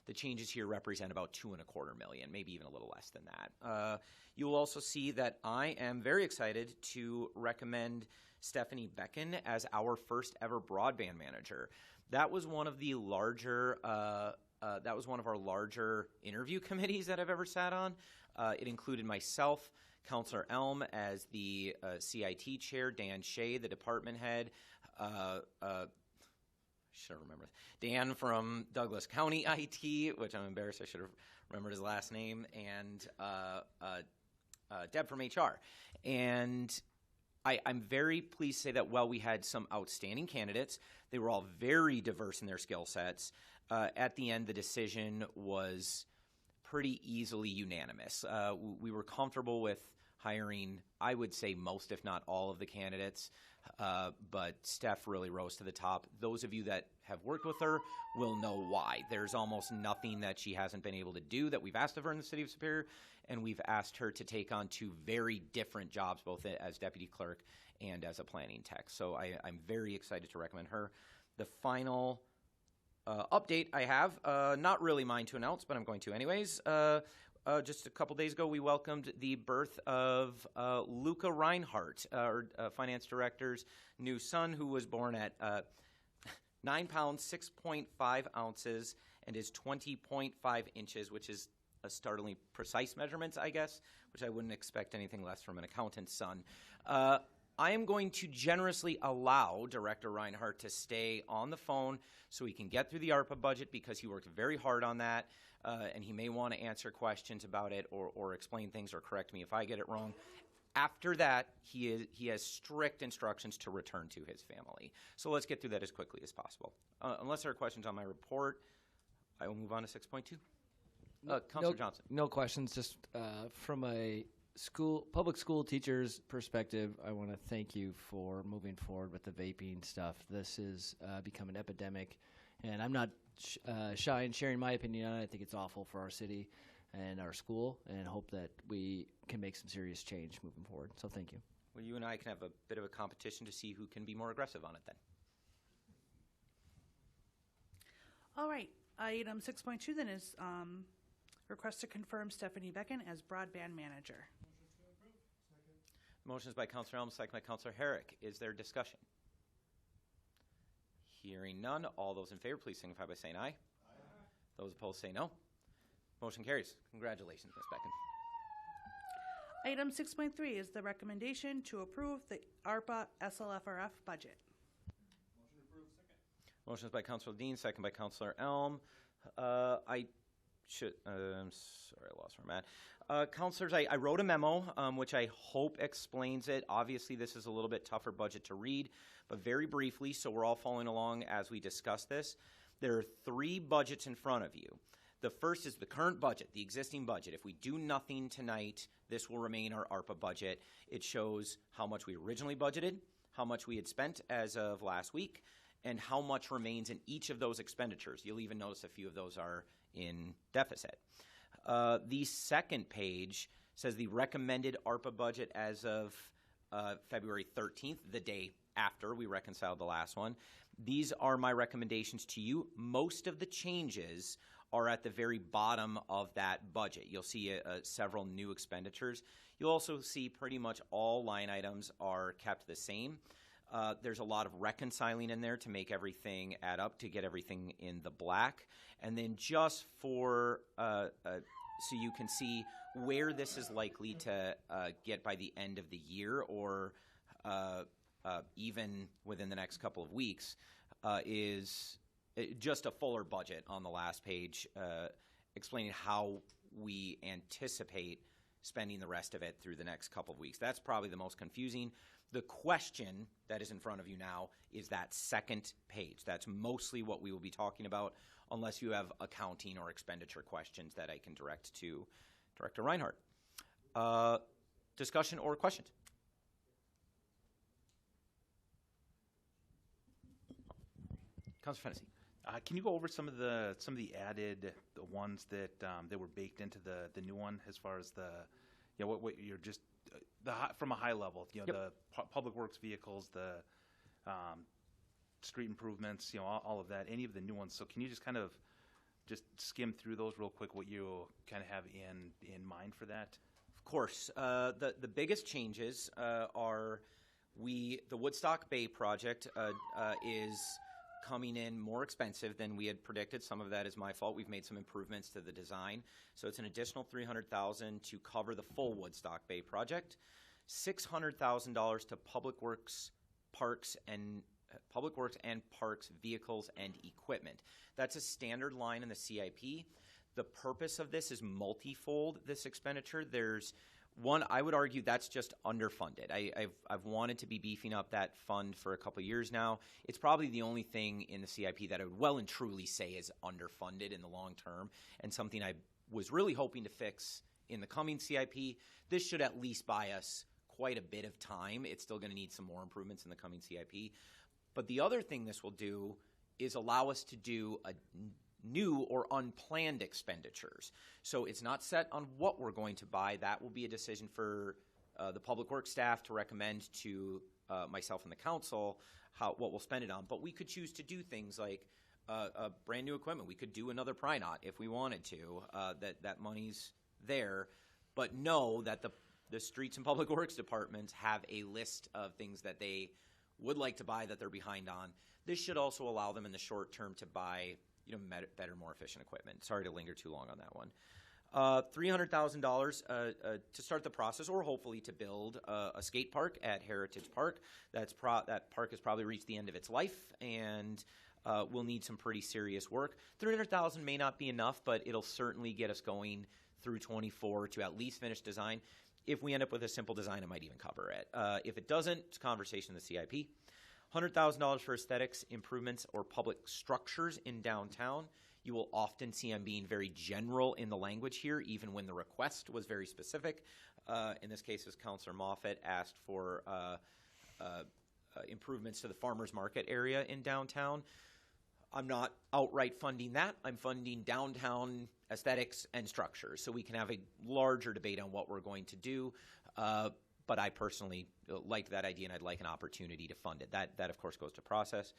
The changes here represent about $2.25 million, maybe even a little less than that. You will also see that I am very excited to recommend Stephanie Becken as our first ever broadband manager. That was one of the larger. That was one of our larger interview committees that I've ever sat on. It included myself, Counselor Elm as the CIT chair, Dan Shea, the department head. I should remember Dan from Douglas County IT, which I'm embarrassed I should have remembered his last name, and Deb from HR. And I'm very pleased to say that while we had some outstanding candidates, they were all very diverse in their skill sets. At the end, the decision was pretty easily unanimous. We were comfortable with hiring, I would say, most, if not all, of the candidates. But Steph really rose to the top. Those of you that have worked with her will know why. There's almost nothing that she hasn't been able to do that we've asked of her in the city of Superior, and we've asked her to take on 2 very different jobs, both as deputy clerk and as a planning tech. So I'm very excited to recommend her. The final update I have, not really mine to announce, but I'm going to anyways. Just a couple days ago, we welcomed the birth of Luca Reinhardt, our finance director's new son, who was born at 9 pounds, 6.5 ounces, and is 20.5 inches, which is a startlingly precise measurement, I guess, which I wouldn't expect anything less from an accountant's son. I am going to generously allow Director Reinhardt to stay on the phone so he can get through the ARPA budget, because he worked very hard on that, and he may want to answer questions about it or explain things or correct me if I get it wrong. After that, he has strict instructions to return to his family. So let's get through that as quickly as possible. Unless there are questions on my report, I will move on to 6.2. Councilor Johnson. No questions. Just from a public school teacher's perspective, I want to thank you for moving forward with the vaping stuff. This has become an epidemic, and I'm not shy in sharing my opinion on it. I think it's awful for our city and our school, and hope that we can make some serious change moving forward. So thank you. Well, you and I can have a bit of a competition to see who can be more aggressive on it then. All right. Item 6.2 then is request to confirm Stephanie Becken as broadband manager. Motion is by Councilor Elm, second by Councilor Herrick. Is there discussion? Hearing none, all those in favor, please signify by saying aye. Aye. Those opposed say no. Motion carries. Congratulations, Ms. Becken. Item 6.3 is the recommendation to approve the ARPA SLFRF budget. Motion approved. Second. Motion is by Councilor Dean, second by Councilor Elm. I'm sorry, I lost where I'm at. Councilors, I wrote a memo, which I hope explains it. Obviously, this is a little bit tougher budget to read, but very briefly, so we're all following along as we discuss this. There are 3 budgets in front of you. The first is the current budget, the existing budget. If we do nothing tonight, this will remain our ARPA budget. It shows how much we originally budgeted, how much we had spent as of last week, and how much remains in each of those expenditures. You'll even notice a few of those are in deficit. The second page says the recommended ARPA budget as of February 13th, the day after we reconciled the last one. These are my recommendations to you. Most of the changes are at the very bottom of that budget. You'll see several new expenditures. You'll also see pretty much all line items are kept the same. There's a lot of reconciling in there to make everything add up, to get everything in the black. And then just for, so you can see where this is likely to get by the end of the year, or even within the next couple of weeks, is just a fuller budget on the last page, explaining how we anticipate spending the rest of it through the next couple of weeks. That's probably the most confusing. The question that is in front of you now is that second page. That's mostly what we will be talking about, unless you have accounting or expenditure questions that I can direct to Director Reinhardt. Discussion or questions? Councilor Fennessy. Can you go over some of the added ones that were baked into the new one, as far as the, what you're just from a high level, Yep. the public works vehicles, the street improvements, all of that, any of the new ones. So can you just kind of just skim through those real quick, what you kind of have in mind for that? Of course. The biggest changes are the Woodstock Bay project is coming in more expensive than we had predicted. Some of that is my fault. We've made some improvements to the design. So it's an additional $300,000 to cover the full Woodstock Bay project, $600,000 to Public Works, Parks and Parks vehicles and equipment. That's a standard line in the CIP. The purpose of this is multifold, this expenditure. There's one, I would argue that's just underfunded. I've wanted to be beefing up that fund for a couple of years now. It's probably the only thing in the CIP that I would well and truly say is underfunded in the long term, and something I was really hoping to fix in the coming CIP. This should at least buy us quite a bit of time. It's still going to need some more improvements in the coming CIP. But the other thing this will do is allow us to do a new or unplanned expenditures. So it's not set on what we're going to buy. That will be a decision for the public works staff to recommend to myself and the council what we'll spend it on. But we could choose to do things like brand new equipment. We could do another Pry-Knot if we wanted to. That money's there. But know that the streets and public works departments have a list of things that they would like to buy that they're behind on. This should also allow them in the short term to buy better, more efficient equipment. Sorry to linger too long on that one. $300,000 to start the process, or hopefully to build a skate park at Heritage Park. That park has probably reached the end of its life, and will need some pretty serious work. $300,000 may not be enough, but it'll certainly get us going through 24 to at least finish design. If we end up with a simple design, it might even cover it. If it doesn't, it's a conversation in the CIP. $100,000 for aesthetics improvements or public structures in downtown. You will often see I'm being very general in the language here, even when the request was very specific. In this case, as Councilor Moffett asked for improvements to the farmers market area in downtown. I'm not outright funding that. I'm funding downtown aesthetics and structures, so we can have a larger debate on what we're going to do. But I personally like that idea, and I'd like an opportunity to fund it. That of course, goes to process.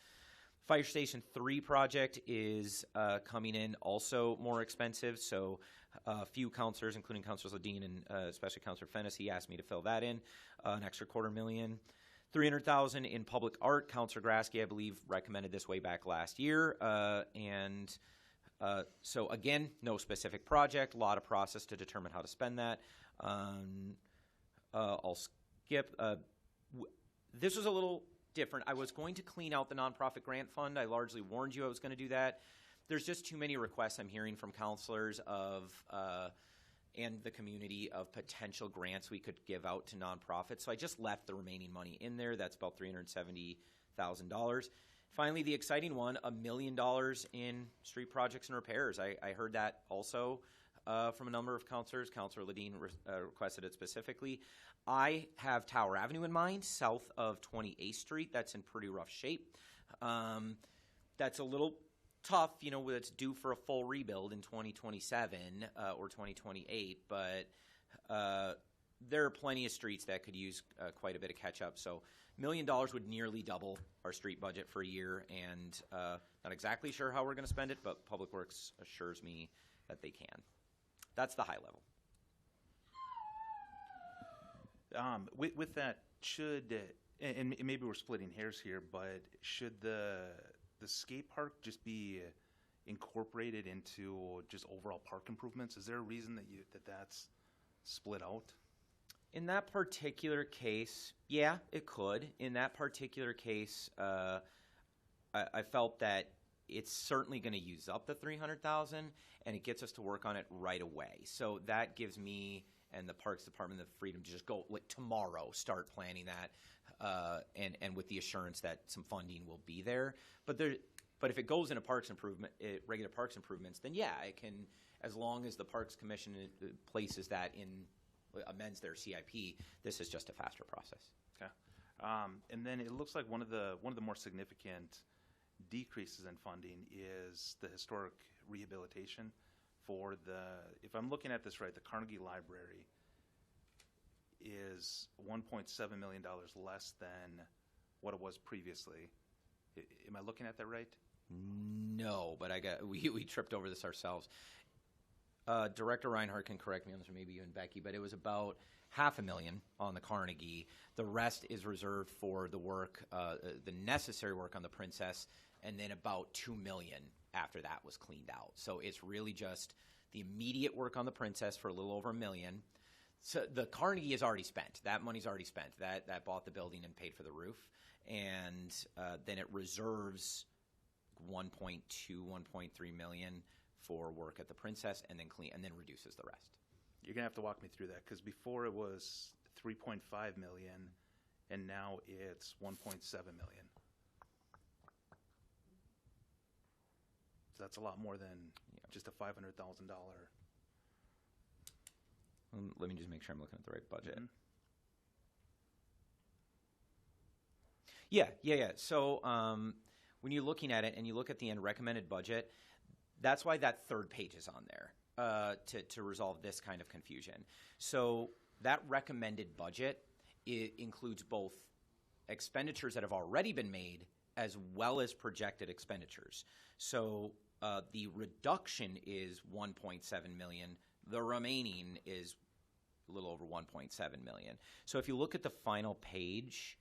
Fire Station 3 project is coming in also more expensive, so a few councilors, including Councilor Ledeen and especially Councilor Fennessy, asked me to fill that in, an extra $250,000. $300,000 in public art. Councilor Grasky, I believe, recommended this way back last year, so again, no specific project, a lot of process to determine how to spend that. I'll skip. This was a little different. I was going to clean out the nonprofit grant fund. I largely warned you I was going to do that. There's just too many requests I'm hearing from counselors and the community of potential grants we could give out to nonprofits. So I just left the remaining money in there. That's about $370,000. Finally, the exciting one, $1 million in street projects and repairs. I heard that also from a number of counselors. Counselor Ledeen requested it specifically. I have Tower Avenue in mind, south of 28th Street. That's in pretty rough shape. That's a little tough, it's due for a full rebuild in 2027 or 2028, but there are plenty of streets that could use quite a bit of catch-up. So $1 million would nearly double our street budget for a year, and not exactly sure how we're going to spend it, but Public Works assures me that they can. That's the high level. With that, and maybe we're splitting hairs here, but should the skate park just be incorporated into just overall park improvements? Is there a reason that's split out? In that particular case, yeah, it could. In that particular case, I felt that it's certainly going to use up the $300,000, and it gets us to work on it right away. So that gives me and the Parks Department the freedom to just go tomorrow, start planning that, and with the assurance that some funding will be there. But if it goes into parks improvement, regular parks improvements, then yeah, it can, as long as the Parks Commission places that in, amends their CIP. This is just a faster process. Okay, and then it looks like one of the more significant decreases in funding is the historic rehabilitation for if I'm looking at this right, the Carnegie Library is $1.7 million less than what it was previously. Am I looking at that right? No, but we tripped over this ourselves. Director Reinhardt can correct me on this, or maybe you and Becky, but it was about $500,000 on the Carnegie. The rest is reserved for the work, the necessary work on the Princess, and then about $2 million after that was cleaned out. So it's really just the immediate work on the Princess for a little over $1 million. So the Carnegie is already spent. That money's already spent. That bought the building and paid for the roof, and then it reserves 1.2, 1.3 million for work at the Princess, and then reduces the rest. You're gonna have to walk me through that, because before it was 3.5 million, and now it's 1.7 million. So that's a lot more than just a $500,000. Let me just make sure I'm looking at the right budget. Mm-hmm. Yeah. So when you're looking at it and you look at the end recommended budget, that's why that third page is on there to resolve this kind of confusion. So that recommended budget, it includes both expenditures that have already been made as well as projected expenditures. So the reduction is 1.7 million. The remaining is a little over 1.7 million. So if you look at the final page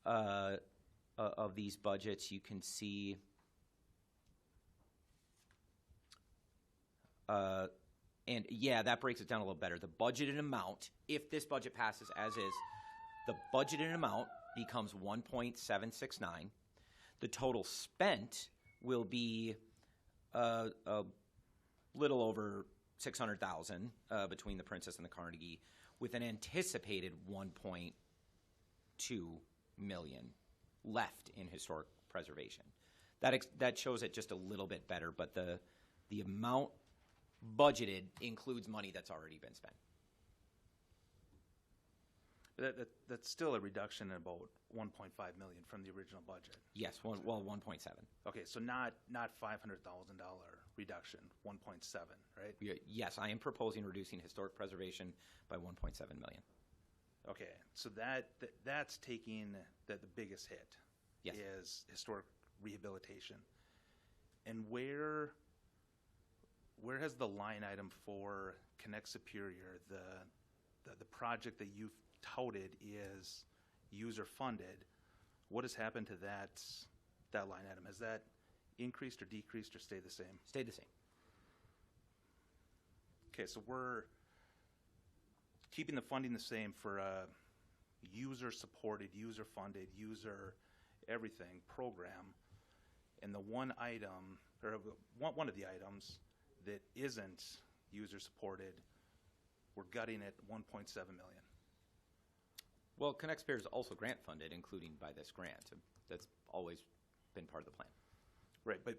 of these budgets, you can see and yeah, that breaks it down a little better. The budgeted amount, if this budget passes as is, the budgeted amount becomes 1.769. The total spent will be a little over 600,000 between the Princess and the Carnegie, with an anticipated 1.2 million left in historic preservation. That shows it just a little bit better, but the amount budgeted includes money that's already been spent. That's still a reduction in about 1.5 million from the original budget. Yes, 1.7. Okay, so not $500,000 reduction, 1.7, right? Yes, I am proposing reducing historic preservation by 1.7 million. Okay, so that's taking the biggest hit. Yes. Is historic rehabilitation. And where has the line item for Connect Superior, the project that you've touted is user funded, what has happened to that line item? Has that increased or decreased or stayed the same? Stayed the same. Okay, so we're keeping the funding the same for a user-supported, user-funded, user everything program, and the one item, or one of the items that isn't user-supported, we're gutting at 1.7 million. Well, Connect Superior is also grant funded, including by this grant. That's always been part of the plan. Right, but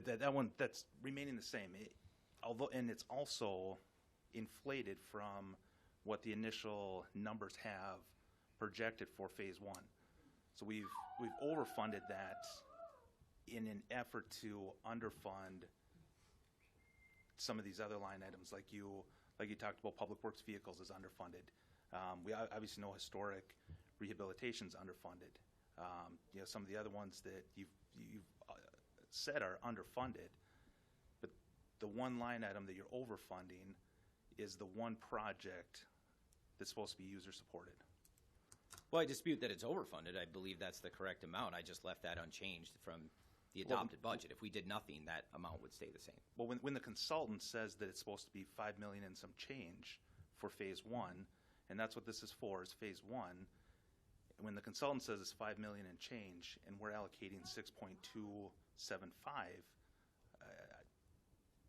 that one, that's remaining the same. Although, and it's also inflated from what the initial numbers have projected for phase one. So we've overfunded that in an effort to underfund some of these other line items, like you talked about. Public works vehicles is underfunded. We obviously know historic rehabilitation's underfunded. Some of the other ones that you've said are underfunded, but the one line item that you're overfunding is the one project that's supposed to be user supported. Well, I dispute that it's overfunded. I believe that's the correct amount. I just left that unchanged from the adopted budget. If we did nothing, that amount would stay the same. Well, when the consultant says that it's supposed to be $5 million and some change for phase one, and that's what this is for, is phase one, when the consultant says it's $5 million and change, and we're allocating 6.275,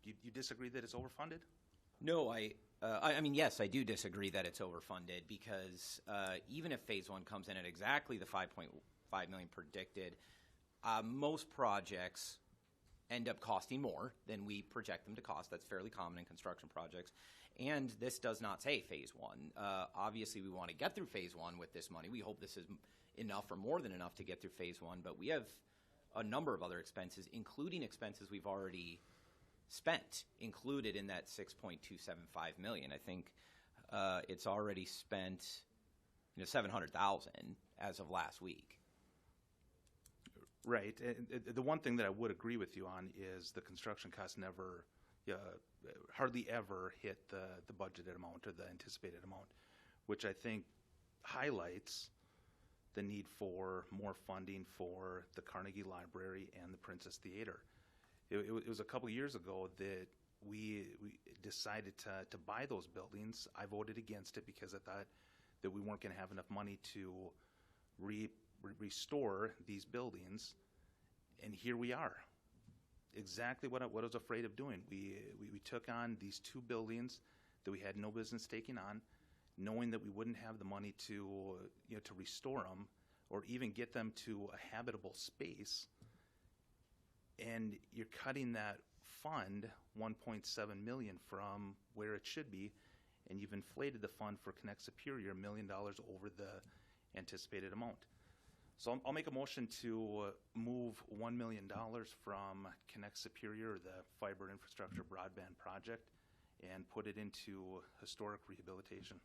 you disagree that it's overfunded? No, I mean, yes, I do disagree that it's overfunded, because even if phase one comes in at exactly the 5.5 million predicted, most projects end up costing more than we project them to cost. That's fairly common in construction projects. And this does not say phase one. Obviously, we want to get through phase one with this money. We hope this is enough or more than enough to get through phase one, but we have a number of other expenses, including expenses we've already spent, included in that 6.275 million. I think it's already spent, $700,000 as of last week. Right. The one thing that I would agree with you on is the construction costs never, hardly ever hit the budgeted amount or the anticipated amount, which I think highlights the need for more funding for the Carnegie Library and the Princess Theater. It was a couple of years ago that we decided to buy those buildings. I voted against it because I thought that we weren't going to have enough money to restore these buildings, and here we are. Exactly what I was afraid of doing. We took on these two buildings that we had no business taking on, knowing that we wouldn't have the money to restore them or even get them to a habitable space. And you're cutting that fund, 1.7 million, from where it should be, and you've inflated the fund for Connect Superior $1 million over the anticipated amount. So I'll make a motion to move $1 million from Connect Superior, the fiber infrastructure broadband project, and put it into historic rehabilitation.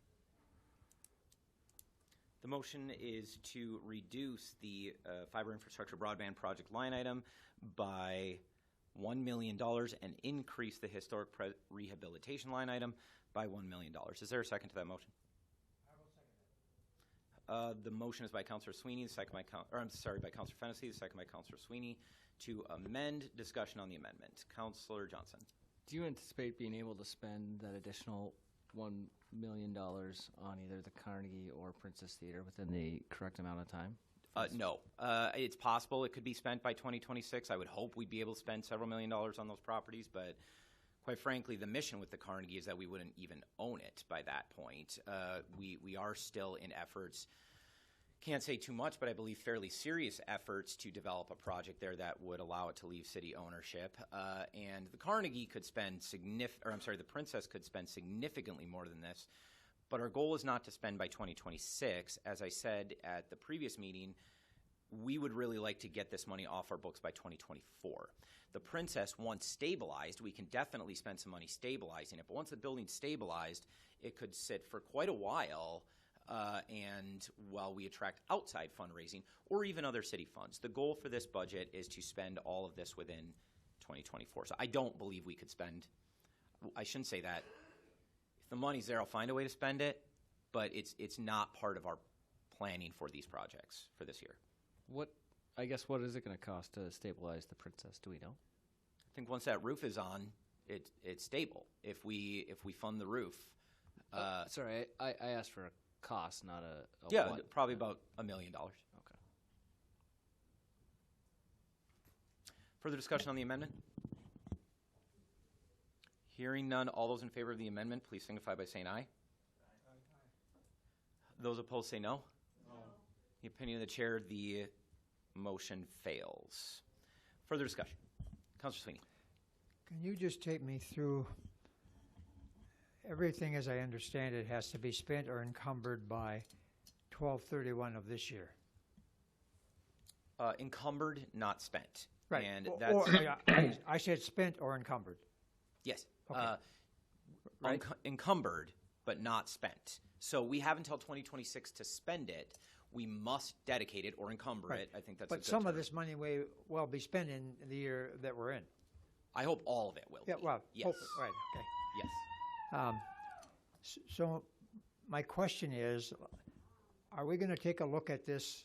The motion is to reduce the fiber infrastructure broadband project line item by $1 million and increase the historic rehabilitation line item by $1 million. Is there a second to that motion? The motion is by Councilor Sweeney, by Councilor Fennessy, the second by Councilor Sweeney, to amend. Discussion on the amendment. Councilor Johnson. Do you anticipate being able to spend that additional $1 million on either the Carnegie or Princess Theater within the correct amount of time? No. It's possible it could be spent by 2026. I would hope we'd be able to spend several $1 million on those properties, but quite frankly, the mission with the Carnegie is that we wouldn't even own it by that point. We are still in efforts, can't say too much, but I believe fairly serious efforts to develop a project there that would allow it to leave city ownership. And the Carnegie could spend the Princess could spend significantly more than this. But our goal is not to spend by 2026. As I said at the previous meeting, we would really like to get this money off our books by 2024. The Princess, once stabilized, we can definitely spend some money stabilizing it. But once the building's stabilized, it could sit for quite a while, and while we attract outside fundraising or even other city funds. The goal for this budget is to spend all of this within 2024. So I don't believe we could spend, I shouldn't say that. If the money's there, I'll find a way to spend it, but it's not part of our planning for these projects for this year. What is it going to cost to stabilize the Princess? Do we know? I think once that roof is on, it's stable. If we fund the roof. Sorry, I asked for a cost, not a yeah, what? Probably about $1 million. Okay. Further discussion on the amendment? Hearing none, all those in favor of the amendment, please signify by saying aye. Those opposed say no. The opinion of the chair, the Motion fails. Further discussion. Councilor Sweeney. Can you just take me through everything as I understand it has to be spent or encumbered by 12/31 of this year? Encumbered, not spent. Right. And Or- that's I said spent or encumbered. yes. Okay. Right. Encumbered, but not spent. So we have until 2026 to spend it. We must dedicate it or encumber Right. it. I think that's. But some of this money may well be spent in the year that we're in. I hope all of it will. Yeah, be. well, yes. hope, right, okay. Yes. So my question is, are we going to take a look at this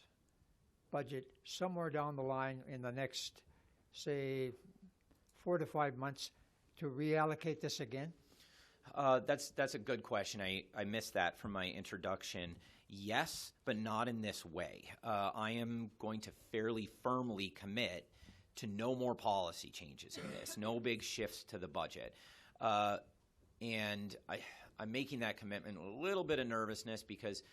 budget somewhere down the line in the next, say, 4 to 5 months to reallocate this again? That's a good question. I missed that from my introduction. Yes, but not in this way. I am going to fairly firmly commit to no more policy changes in this, no big shifts to the budget. And I'm making that commitment with a little bit of nervousness because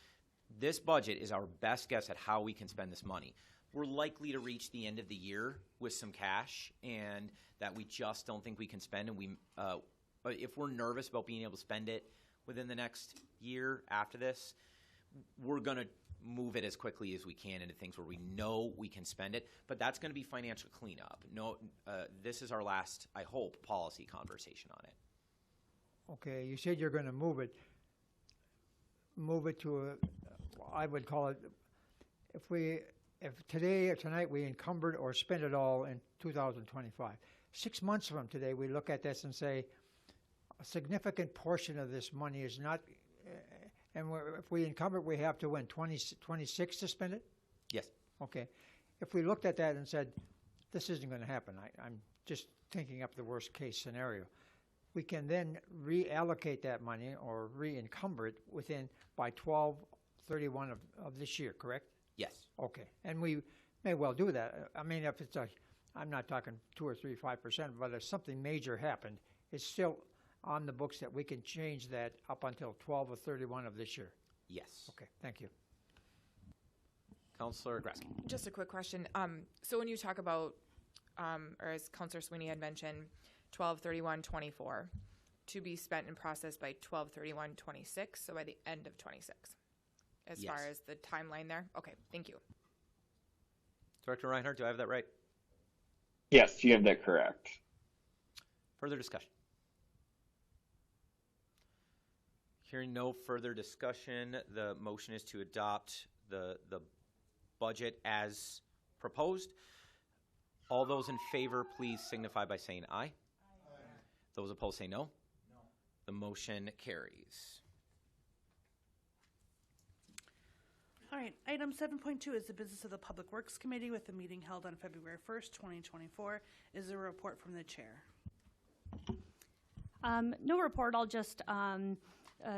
this budget is our best guess at how we can spend this money. We're likely to reach the end of the year with some cash and that we just don't think we can spend. And if we're nervous about being able to spend it within the next year after this, we're going to move it as quickly as we can into things where we know we can spend it. But that's going to be financial cleanup. No, this is our last, I hope, policy conversation on it. Okay, you said you're going to move it to a, I would call it, if today or tonight we encumbered or spent it all in 2025, 6 months from today we look at this and say a significant portion of this money is not, and if we encumber it, we have to win 26 to spend it? Yes. Okay. If we looked at that and said, this isn't going to happen, I'm just thinking up the worst case scenario, we can then reallocate that money or re-encumber it by 12/31 of this year, correct? Yes. Okay. And we may well do that. I mean, if it's I'm not talking 2 or 3, 5%, but if something major happened, it's still on the books that we can change that up until 12/31 of this year. Yes. Okay. Thank you. Councilor Grasky. Just a quick question. So when you talk about, or as Councilor Sweeney had mentioned, 12/31/24 to be spent and processed by 12/31/26, so by the end of 26, as Yes. far as the timeline there? Okay, thank you. Director Reinhardt, do I have that right? Yes, you have that correct. Further discussion? Hearing no further discussion, the motion is to adopt the budget as proposed. All those in favor, please signify by saying aye. Aye. Those opposed say no. No. The motion carries. All right, item 7.2 is the business of the Public Works Committee with the meeting held on February 1st, 2024. Is there a report from the chair? No report. I'll just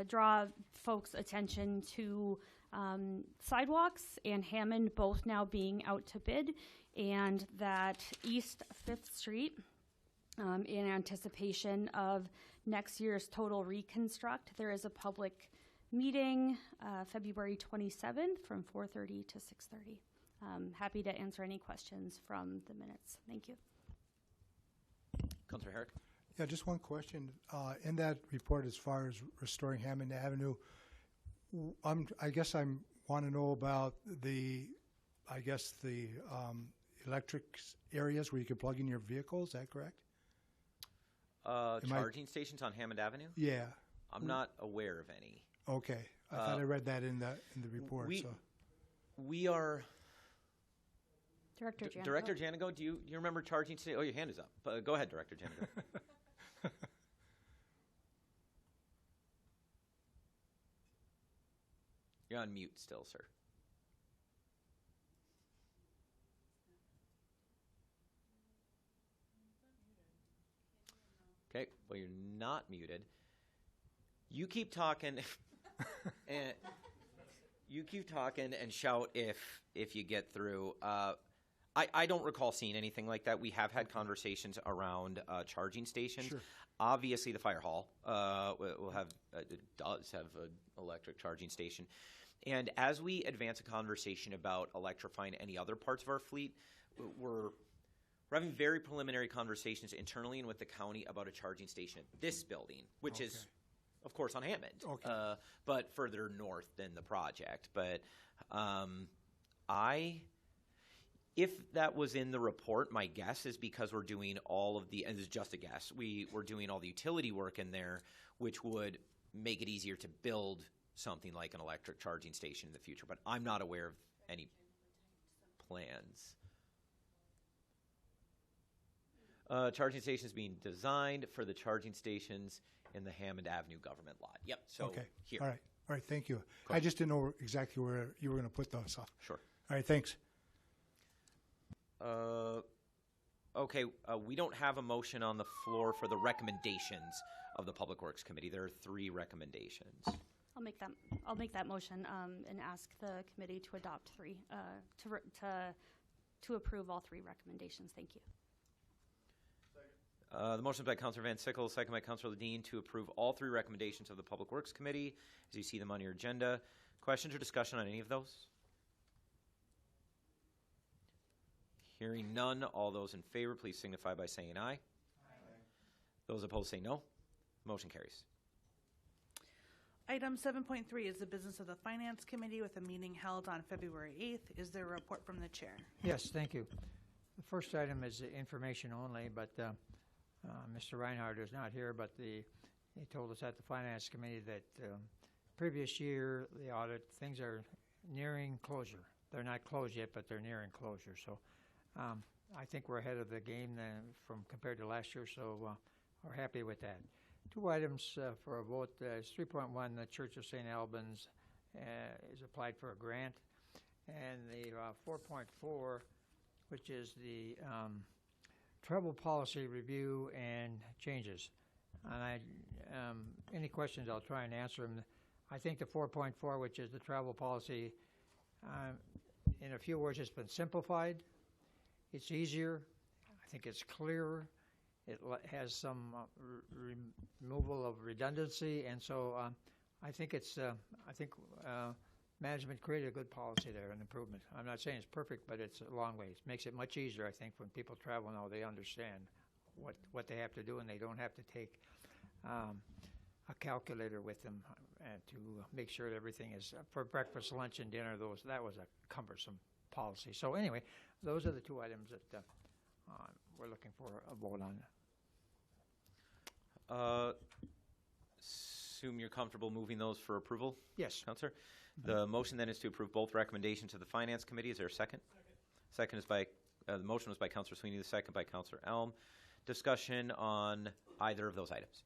draw folks' attention to sidewalks and Hammond both now being out to bid, and that East 5th Street, in anticipation of next year's total reconstruct, there is a public meeting February 27th from 4:30 to 6:30. Happy to answer any questions from the minutes. Thank you. Councilor Herrick? Yeah, just one question. In that report, as far as restoring Hammond Avenue, I guess I want to know about the electric areas where you can plug in your vehicle. Is that correct? Charging stations on Hammond Avenue? Yeah. I'm not aware of any. Okay. I thought I read that in the report. We are. Director Janigo. Director Janigo, do you remember charging today? Oh, your hand is up. Go ahead, Director Janigo. You're on mute still, sir. Okay, well, you're not muted. You keep talking, and shout if you get through. I don't recall seeing anything like that. We have had conversations around charging stations. Sure. Obviously, the fire hall does have an electric charging station. And as we advance a conversation about electrifying any other parts of our fleet, we're having very preliminary conversations internally and with the county about a charging station at this building, which is, of course, on Hammond, but further north than the project. But if that was in the report, my guess is because we're doing all of the, and this is just a guess, we're doing all the utility work in there, which would make it easier to build something like an electric charging station in the future. But I'm not aware of any plans. Charging stations being designed for the charging stations in the Hammond Avenue government lot. Yep. So here. All right. Thank you. I just didn't know exactly where you were going to put those. So. Sure. All right. Thanks. Okay. We don't have a motion on the floor for the recommendations of the Public Works Committee. There are 3 recommendations. I'll make that motion and ask the committee to adopt 3 to approve all 3 recommendations. Thank you. The motion is by Councilor Van Sickle, second by Councilor Ledeen, to approve all 3 recommendations of the Public Works Committee as you see them on your agenda. Questions or discussion on any of those? Hearing none, all those in favor, please signify by saying aye. Aye. Those opposed say no. Motion carries. Item 7.3 is the business of the Finance Committee with a meeting held on February 8th. Is there a report from the chair? Yes, thank you. The first item is information only, but Mr. Reinhardt is not here, but he told us at the Finance Committee that previous year, the audit, things are nearing closure. They're not closed yet, but they're nearing closure. So I think we're ahead of the game from compared to last year, so we're happy with that. 2 items for a vote. 3.1, the Church of St. Albans is applied for a grant, and the 4.4, which is the travel policy review and changes. And any questions, I'll try and answer them. I think the 4.4, which is the travel policy, in a few words, it's been simplified. It's easier. I think it's clearer. It has some removal of redundancy, and so I think management created a good policy there, an improvement. I'm not saying it's perfect, but it's a long way. It makes it much easier, I think, when people travel now. They understand what they have to do, and they don't have to take a calculator with them to make sure that everything is for breakfast, lunch, and dinner. That was a cumbersome policy. So anyway, those are the 2 items that we're looking for a vote on. Assume you're comfortable moving those for approval? Yes. Councilor? The motion then is to approve both recommendations of the Finance Committee. Is there a second? Second is by, the motion was by Councilor Sweeney, the second by Councilor Elm. Discussion on either of those items?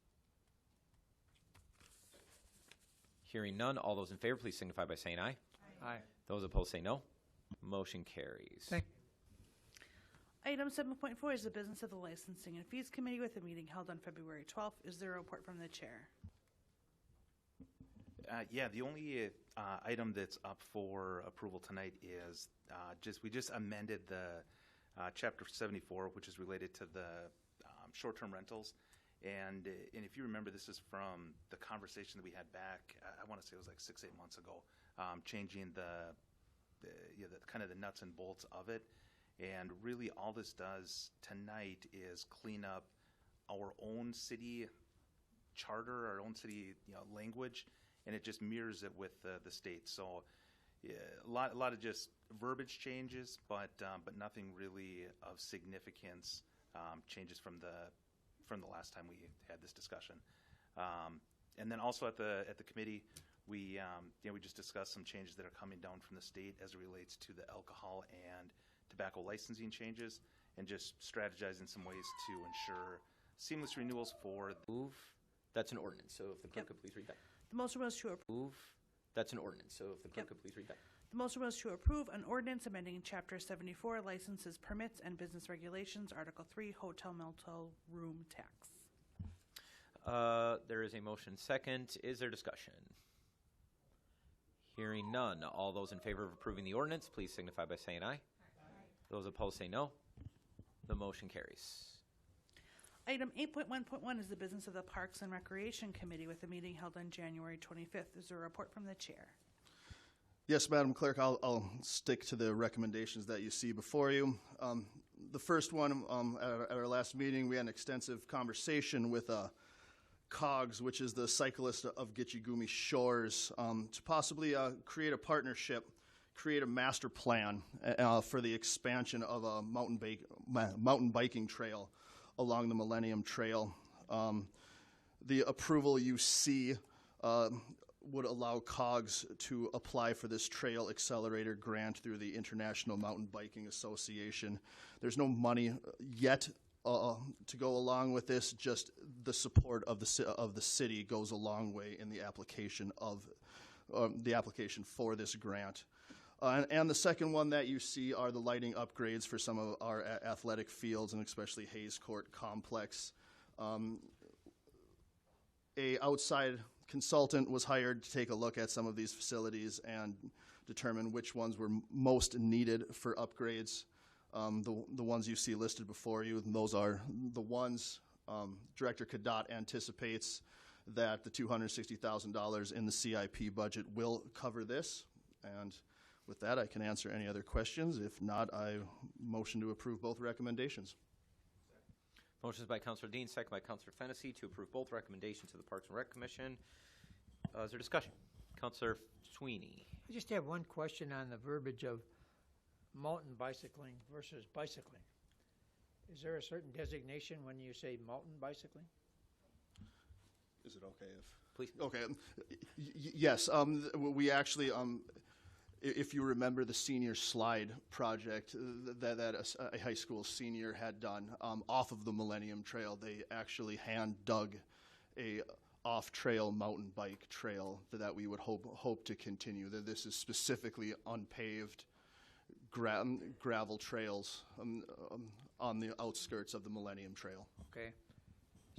Hearing none, all those in favor, please signify by saying aye. Aye. Those opposed say no. Motion carries. Thank you. Item 7.4 is the business of the Licensing and Fees Committee with a meeting held on February 12th. Is there a report from the chair? Yeah, the only item that's up for approval tonight is we just amended the Chapter 74, which is related to the short-term rentals. And if you remember, this is from the conversation that we had back, I want to say it was like 6-8 months ago, changing the kind of the nuts and bolts of it. And really all this does tonight is clean up our own city charter, our own city language, and it just mirrors it with the state. So yeah, a lot of just verbiage changes, but nothing really of significance changes from the last time we had this discussion. And then also at the committee, we just discussed some changes that are coming down from the state as it relates to the alcohol and tobacco licensing changes, and just strategizing some ways to ensure seamless renewals for move. That's an ordinance. So if the clerk could please read that. The motion was to approve. That's an ordinance. So if the clerk could please read that. The motion was to approve an ordinance amending Chapter 74, Licenses, Permits, and Business Regulations, Article 3, Hotel Motel Room Tax. There is a motion second. Is there discussion? Hearing none. All those in favor of approving the ordinance, please signify by saying aye. Those opposed say no. The motion carries. Item 8.1.1 is the business of the Parks and Recreation Committee with a meeting held on January 25th. Is there a report from the chair? Yes, Madam Clerk, I'll stick to the recommendations that you see before you. The first one, at our last meeting, we had an extensive conversation with COGS, which is the Cyclist of Gitchigumi Shores, to possibly create a partnership, create a master plan for the expansion of a mountain biking trail along the Millennium Trail. The approval you see would allow COGS to apply for this Trail Accelerator grant through the International Mountain Biking Association. There's no money yet to go along with this, just the support of the city goes a long way in the application for this grant. And the second one that you see are the lighting upgrades for some of our athletic fields, and especially Hayes Court Complex. A outside consultant was hired to take a look at some of these facilities and determine which ones were most needed for upgrades. The ones you see listed before you, and those are the ones Director Kadot anticipates that the $260,000 in the CIP budget will cover this. And with that, I can answer any other questions. If not, I motion to approve both recommendations. Motions by Councilor Dean, second by Councilor Fennessy to approve both recommendations to the Parks and Rec Commission. Is there discussion? Councilor Sweeney. I just have one question on the verbiage of mountain bicycling versus bicycling. Is there a certain designation when you say mountain bicycling? Is it okay if? Please. Okay. Yes. We actually, if you remember the senior slide project that a high school senior had done off of the Millennium Trail, they actually hand dug a off-trail mountain bike trail that we would hope to continue. That this is specifically unpaved gravel trails on the outskirts of the Millennium Trail. Okay.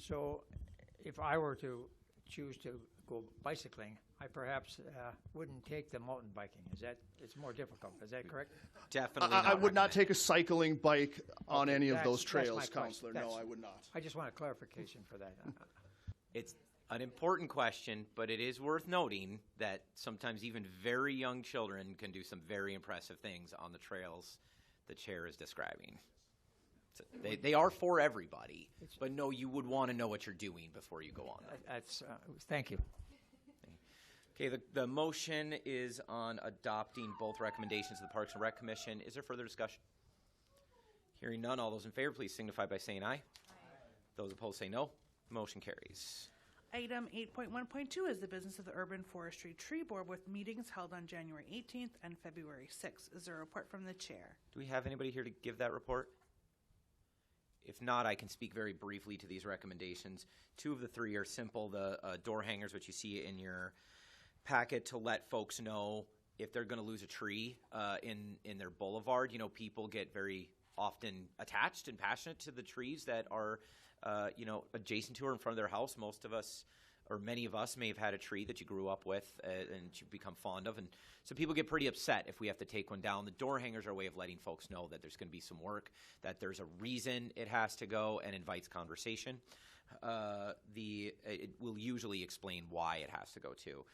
So if I were to choose to go bicycling, I perhaps wouldn't take the mountain biking. It's more difficult. Is that correct? Definitely. I would not take a cycling bike on any of those That's trails, my Counselor. question. No, I would not. I just want a clarification for that. It's an important question, but it is worth noting that sometimes even very young children can do some very impressive things on the trails the chair is describing. So they are for everybody, but no, you would want to know what you're doing before you go on them. Thank you. Okay, the motion is on adopting both recommendations of the Parks and Rec Commission. Is there further discussion? Hearing none, all those in favor, please signify by saying aye. Those opposed say no. Motion carries. Item 8.1.2 is the business of the Urban Forestry Tree Board with meetings held on January 18th and February 6th. Is there a report from the chair? Do we have anybody here to give that report? If not, I can speak very briefly to these recommendations. Two of the three are simple. The door hangers, which you see in your packet, to let folks know if they're going to lose a tree in their boulevard. You know, people get very often attached and passionate to the trees that are adjacent to or in front of their house. Most of us, or many of us, may have had a tree that you grew up with and you become fond of. And so people get pretty upset if we have to take one down. The door hangers are a way of letting folks know that there's going to be some work, that there's a reason it has to go, and invites conversation. It will usually explain why it has to go too.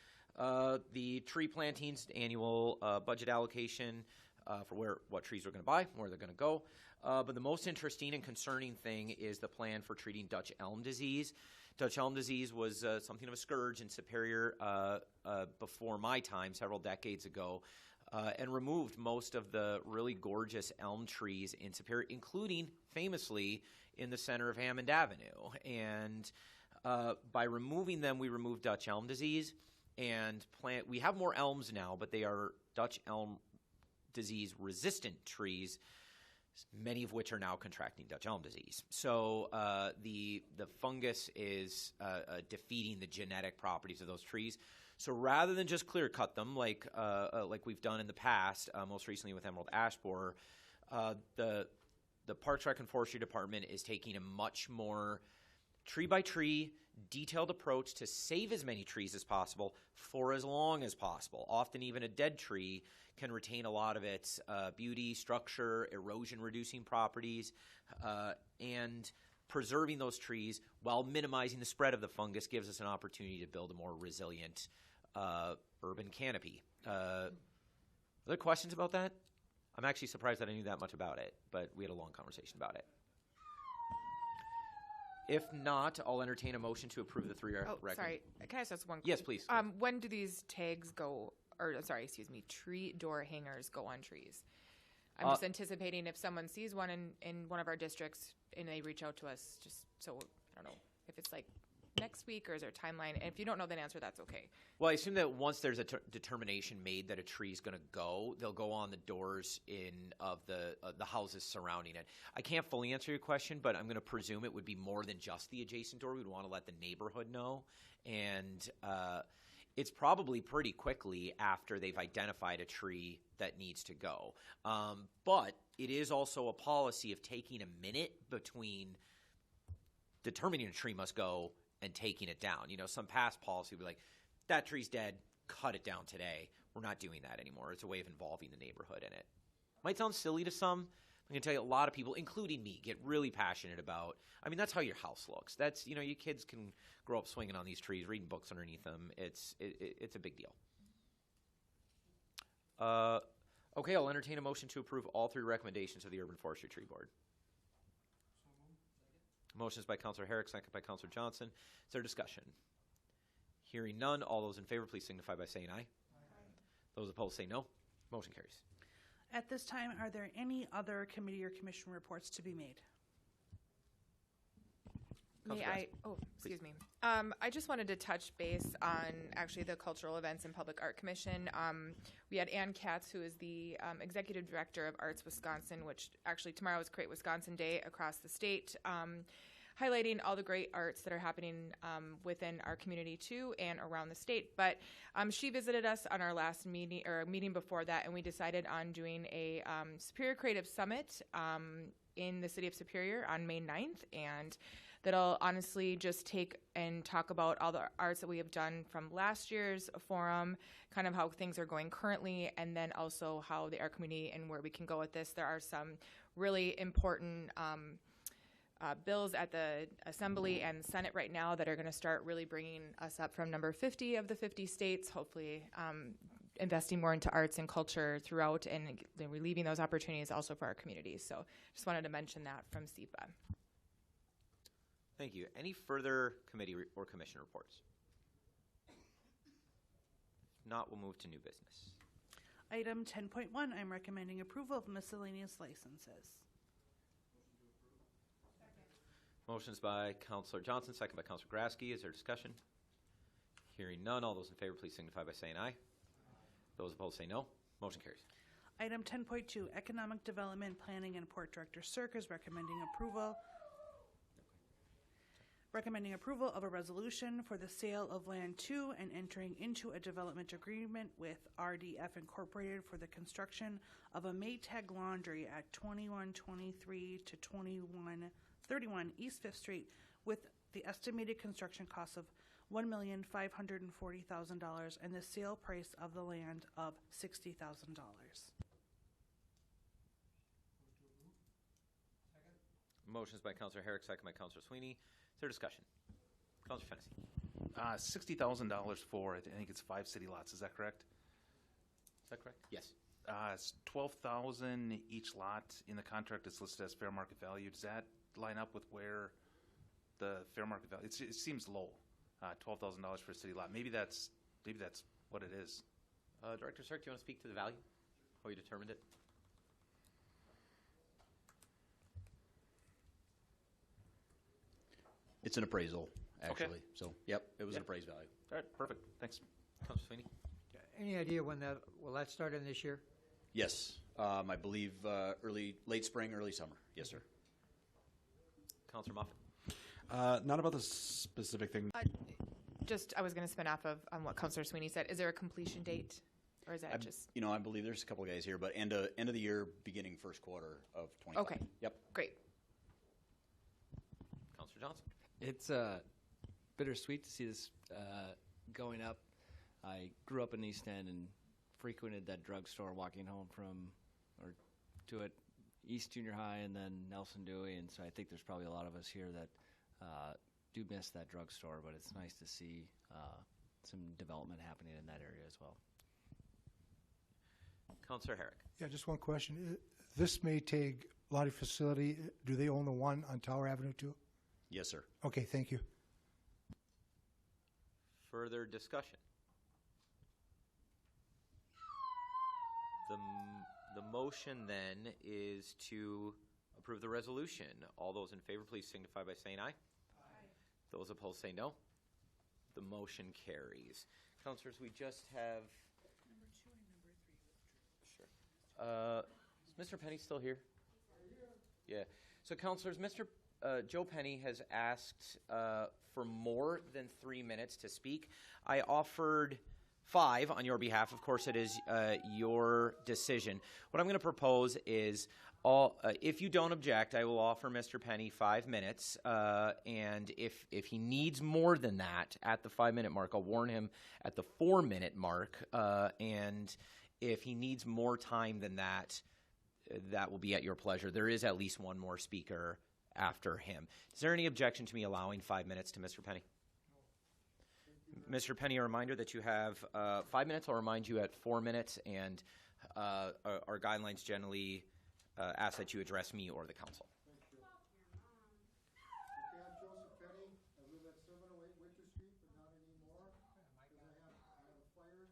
The tree plantings, annual budget allocation for what trees we're going to buy, where they're going to go. But the most interesting and concerning thing is the plan for treating Dutch elm disease. Dutch elm disease was something of a scourge in Superior before my time, several decades ago, and removed most of the really gorgeous elm trees in Superior, including, famously, in the center of Hammond Avenue. And by removing them, we removed Dutch elm disease. And we have more elms now, but they are Dutch elm disease resistant trees, many of which are now contracting Dutch elm disease. So the fungus is defeating the genetic properties of those trees. So rather than just clear cut them like we've done in the past, most recently with emerald ash borer, the Parks, Rec, and Forestry Department is taking a much more tree by tree, detailed approach to save as many trees as possible for as long as possible. Often even a dead tree can retain a lot of its beauty, structure, erosion-reducing properties, and preserving those trees while minimizing the spread of the fungus gives us an opportunity to build a more resilient urban canopy. Other questions about that? I'm actually surprised that I knew that much about it, but we had a long conversation about it. If not, I'll entertain a motion to approve the three Sorry. Can I ask one? Yes, please. When do these tags go, or sorry, excuse me, tree door hangers go on trees? I'm just anticipating if someone sees one in one of our districts and they reach out to us, just so, I don't know, if it's like next week or is there a timeline? And if you don't know that answer, that's okay. Well, I assume that once there's a determination made that a tree is going to go, they'll go on the doors of the houses surrounding it. I can't fully answer your question, but I'm going to presume it would be more than just the adjacent door. We'd want to let the neighborhood know. And it's probably pretty quickly after they've identified a tree that needs to go. But it is also a policy of taking a minute between determining a tree must go and taking it down. You know, some past policy would be like, that tree's dead, cut it down today. We're not doing that anymore. It's a way of involving the neighborhood in it. Might sound silly to some. I'm going to tell you, a lot of people, including me, get really passionate about, I mean, that's how your house looks. That's, you know, your kids can grow up swinging on these trees, reading books underneath them. It's a big deal. Okay, I'll entertain a motion to approve all three recommendations of the Urban Forestry Tree Board. Motions by Councilor Herrick, second by Councilor Johnson. Is there discussion? Hearing none, all those in favor, please signify by saying aye. Those opposed say no. Motion carries. At this time, are there any other committee or commission reports to be made? May I? Oh, excuse me. I just wanted to touch base on actually the Cultural Events and Public Art Commission. We had Ann Katz, who is the Executive Director of Arts Wisconsin, which actually tomorrow is Create Wisconsin Day across the state, highlighting all the great arts that are happening within our community too and around the state. But she visited us on our last meeting, or meeting before that, and we decided on doing a Superior Creative Summit in the city of Superior on May 9th, and that'll honestly just take and talk about all the arts that we have done from last year's forum, kind of how things are going currently, and then also how the art community and where we can go with this. There are some really important bills at the Assembly and Senate right now that are going to start really bringing us up from number 50 of the 50 states, hopefully investing more into arts and culture throughout and relieving those opportunities also for our communities. So just wanted to mention that from SEPA. Thank you. Any further committee or commission reports? If not, we'll move to new business. Item 10.1, I'm recommending approval of miscellaneous licenses. Motions by Councilor Johnson, second by Councilor Grasky. Is there discussion? Hearing none, all those in favor, please signify by saying aye. Those opposed say no. Motion carries. Item 10.2, Economic Development, Planning, and Port Director Cirque is recommending approval of a resolution for the sale of land to and entering into a development agreement with RDF Incorporated for the construction of a Maytag laundry at 2123 to 2131 East 5th Street with the estimated construction cost of $1,540,000 and the sale price of the land of $60,000. Motions by Councilor Herrick, second by Councilor Sweeney. Is there discussion? Councilor Fennessy. $60,000 for, I think it's 5 city lots. Is that correct? Is that correct? Yes. It's $12,000 each lot. In the contract, it's listed as fair market value. Does that line up with where the fair market value? It seems low. $12,000 for a city lot. Maybe that's what it is. Director Cirque, do you want to speak to the value? How you determined it? It's an appraisal, actually. Okay. So, yep, it was an appraised value. All right, perfect. Thanks. Councilor Sweeney. Any idea when will that start in this year? Yes, I believe late spring, early summer. Yes, sir. Councilor Moffitt. Not about the specific thing. I was going to spin off of what Councilor Sweeney said. Is there a completion date, or is that just? I believe there's a couple guys here, but end of the year, beginning first quarter of 2025. Okay. Yep. Great. Councilor Johnson. It's bittersweet to see this going up. I grew up in East End and frequented that drugstore walking home to it, East Junior High and then Nelson Dewey, and so I think there's probably a lot of us here that do miss that drugstore, but it's nice to see some development happening in that area as well. Councillor Herrick. Yeah, just one question. This may take Lottie facility. Do they own the one on Tower Avenue too? Yes, sir. Okay, thank you. Further discussion? The motion then is to approve the resolution. All those in favor, please signify by saying aye. Aye. Those opposed say no. The motion carries. Councilors, we just have... Number 2 and number 3 withdrew. Sure. Is Mr. Penny still here? Yeah. So, councilors, Mr. Joe Penny has asked for more than 3 minutes to speak. I offered 5 on your behalf. Of course, it is your decision. What I'm going to propose is, if you don't object, I will offer Mr. Penny 5 minutes. And if he needs more than that at the 5-minute mark, I'll warn him at the 4-minute mark. And if he needs more time than that, that will be at your pleasure. There is at least one more speaker after him. Is there any objection to me allowing 5 minutes to Mr. Penny? No. Mr. Penny, a reminder that you have 5 minutes. I'll remind you at 4 minutes, and our guidelines generally ask that you address me or the council. Thank you. Okay, I'm Joseph Penny. I live at 708 Winter Street, but not anymore. Because I have a fire.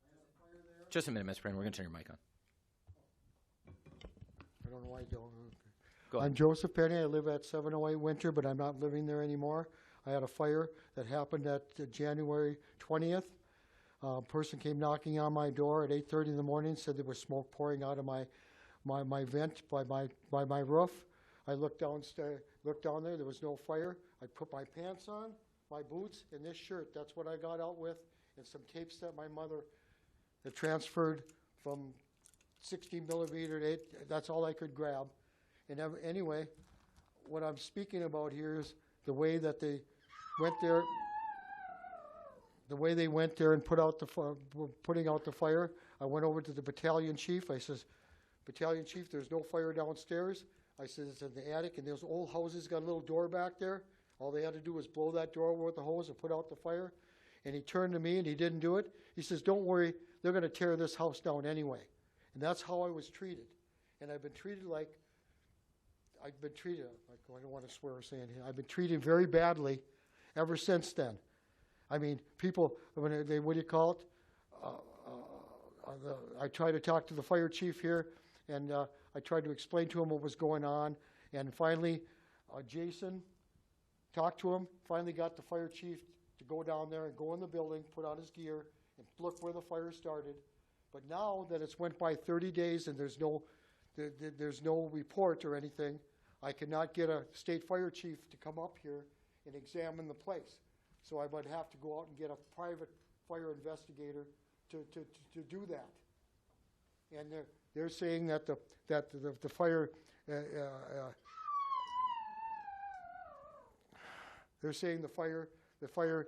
I had a fire there. Just a minute, Mr. Penny. We're going to turn your mic on. I don't know why I don't. Go ahead. I'm Joseph Penny. I live at 708 Winter, but I'm not living there anymore. I had a fire that happened at January 20th. A person came knocking on my door at 8:30 in the morning, said there was smoke pouring out of my vent by my roof. I looked down there. There was no fire. I put my pants on, my boots, and this shirt. That's what I got out with, and some tapes that my mother had transferred from 60 millimeter to 8. That's all I could grab. And anyway, what I'm speaking about here is the way that they went there. The way they went there and putting out the fire. I went over to the battalion chief. I says, "Battalion chief, there's no fire downstairs." I said, "It's in the attic, and those old houses got a little door back there. All they had to do was blow that door over with the hose and put out the fire." And he turned to me, and he didn't do it. He says, "Don't worry, they're going to tear this house down anyway." And that's how I was treated. And I've been treated like, I don't want to swear or say anything. I've been treated very badly ever since then. I mean, people, when they, what do you call it? I tried to talk to the fire chief here, and I tried to explain to him what was going on. And finally, Jason talked to him, finally got the fire chief to go down there and go in the building, put on his gear, and look where the fire started. But now that it's went by 30 days and there's no report or anything, I cannot get a state fire chief to come up here and examine the place. So I might have to go out and get a private fire investigator to do that. And they're saying that the fire they're saying the fire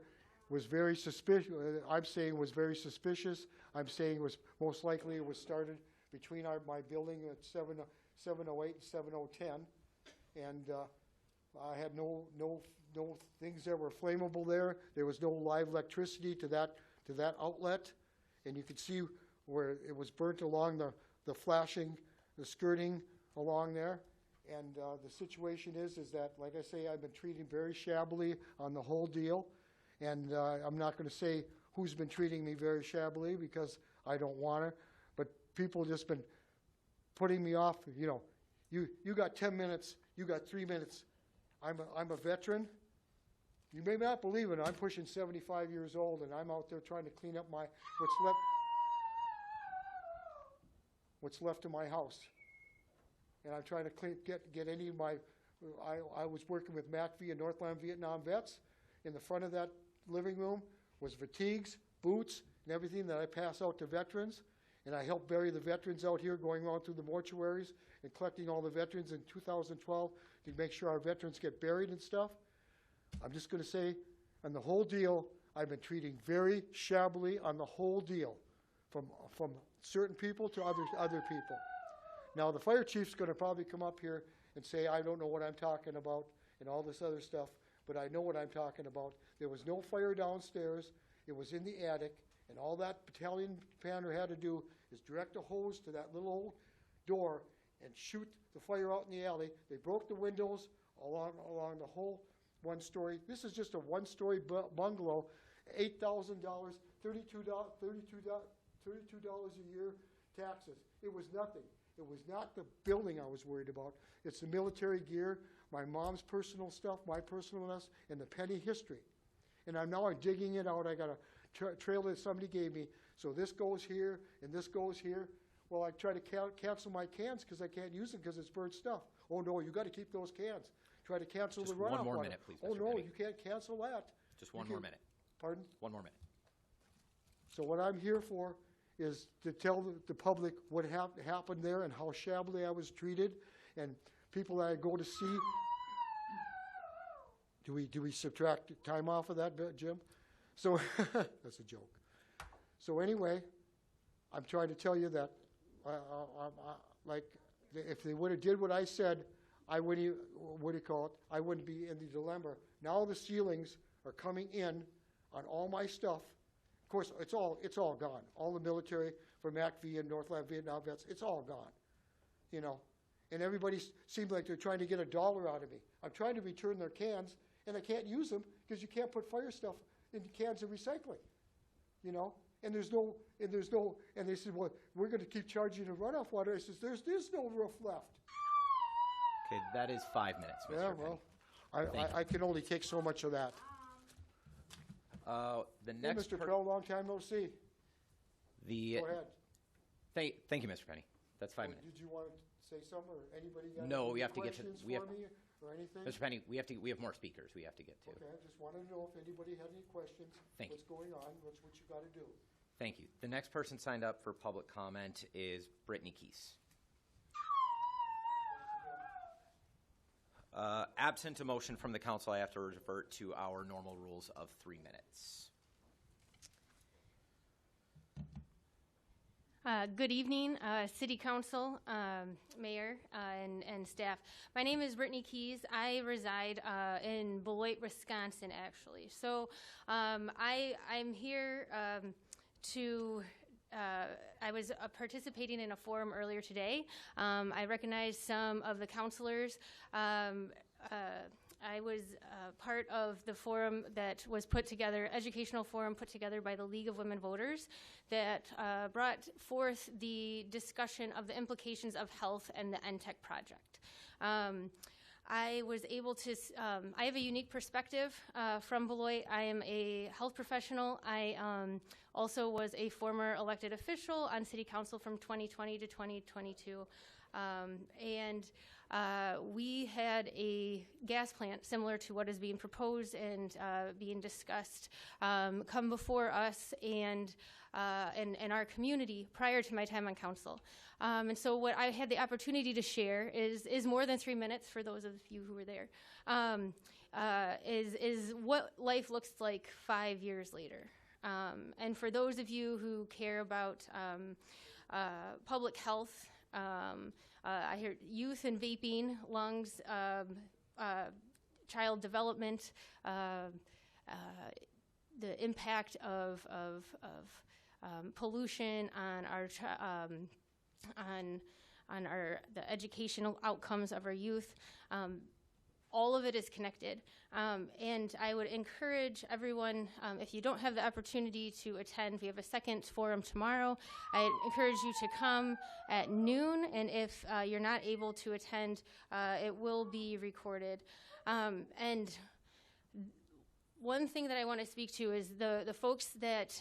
was very suspicious. I'm saying was very suspicious. I'm saying was most likely it was started between my building at 708 and 7010, and I had no things that were flammable there. There was no live electricity to that outlet, and you could see where it was burnt along the flashing, the skirting along there. And the situation is that, like I say, I've been treated very shabbily on the whole deal, and I'm not going to say who's been treating me very shabbily because I don't want to, but people just been putting me off. You know, you got 10 minutes, you got 3 minutes. I'm a veteran. You may not believe it, I'm pushing 75 years old, and I'm out there trying to clean up what's left of my house. And I'm trying to get any of my, I was working with MACV and Northland Vietnam vets. In the front of that living room was fatigues, boots, and everything that I pass out to veterans. And I helped bury the veterans out here, going around through the mortuaries and collecting all the veterans in 2012 to make sure our veterans get buried and stuff. I'm just going to say, on the whole deal, I've been treating very shabbily on the whole deal, from certain people to other people. Now, the fire chief's going to probably come up here and say, I don't know what I'm talking about and all this other stuff, but I know what I'm talking about. There was no fire downstairs. It was in the attic, And all that battalion commander had to do is direct a hose to that little old door and shoot the fire out in the alley. They broke the windows along the whole one story. This is just a one-story bungalow, $8,000, $32 a year taxes. It was nothing. It was not the building I was worried about. It's the military gear, my mom's personal stuff, my personal mess, and the petty history. And I'm digging it out. I got a trail that somebody gave me. So this goes here, and this goes here. Well, I try to cancel my cans because I can't use them because it's burnt stuff. Oh, no, you got to keep those cans. Try to cancel Just the runoff one more water. minute, please, Oh, Mr. no, Penny. you can't cancel that. Just one more minute. Pardon? One more minute. So what I'm here for is to tell the public what happened there and how shabbily I was treated, and people that I go to see. Do we subtract time off of that, Jim? So that's a joke. So anyway, I'm trying to tell you that, like, if they would have did what I said, I wouldn't. What do you call it? I wouldn't be in the dilemma. Now the ceilings are coming in on all my stuff. Of course, it's all gone. All the military from MACV and Northland Vietnam vets, it's all gone. You know, and everybody seems like they're trying to get $1 out of me. I'm trying to return their cans, and I can't use them because you can't put fire stuff in cans of recycling. You know, and they said, well, we're going to keep charging the runoff water. I says, there's no roof left. Okay, that is 5 minutes, Mr. Yeah, Penny. well, I can only take so much of that. The next Hey, Mr. Pell, long time no see. Go ahead. Thank you, Mr. Penny. That's 5 minutes. Did you want to say something, or anybody got No, any we have to get to questions we have, for me or anything? Mr. Penny. We have more speakers. We have to get to. Okay, I just wanted to know if anybody had any questions. Thank you. What's going on? What's what you got to do? Thank you. The next person signed up for public comment is Brittany Keese. Absent a motion from the council, I have to revert to our normal rules of 3 minutes. Good evening, City Council, Mayor, and staff. My name is Brittany Keys. I reside in Beloit, Wisconsin, actually. So I'm here I was participating in a forum earlier today. I recognize some of the counselors. I was part of the forum that was put together, educational forum put together by the League of Women Voters that brought forth the discussion of the implications of health and the NTEC project. I was able to, I have a unique perspective from Beloit. I am a health professional. I also was a former elected official on City Council from 2020 to 2022. We had a gas plant similar to what is being proposed and being discussed come before us and our community prior to my time on council. And so what I had the opportunity to share is more than 3 minutes for those of you who were there, is what life looks like 5 years later. And for those of you who care about public health, I hear youth and vaping, lungs, child development, the impact of pollution on the educational outcomes of our youth. All of it is connected. And I would encourage everyone, if you don't have the opportunity to attend, we have a second forum tomorrow. I encourage you to come at noon, and if you're not able to attend, it will be recorded. And one thing that I want to speak to is the folks that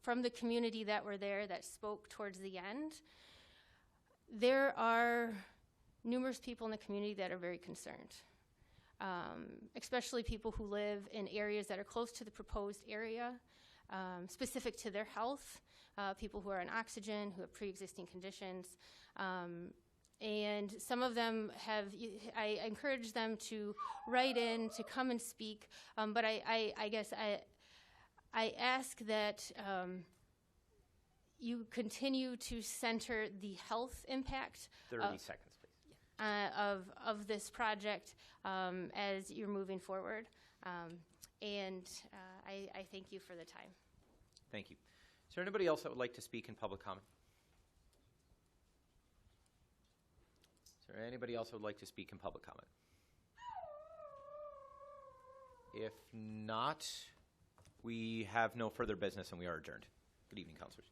from the community that were there that spoke towards the end. There are numerous people in the community that are very concerned, especially people who live in areas that are close to the proposed area, specific to their health, people who are on oxygen, who have pre-existing conditions. And some of them I encourage them to write in, to come and speak, but I guess I ask that you continue to center the health impact 30 seconds, please. Of this project as you're moving forward. And I thank you for the time. Thank you. Is there anybody else that would like to speak in public comment? Is there anybody else that would like to speak in public comment? If not, we have no further business and we are adjourned. Good evening, councilors.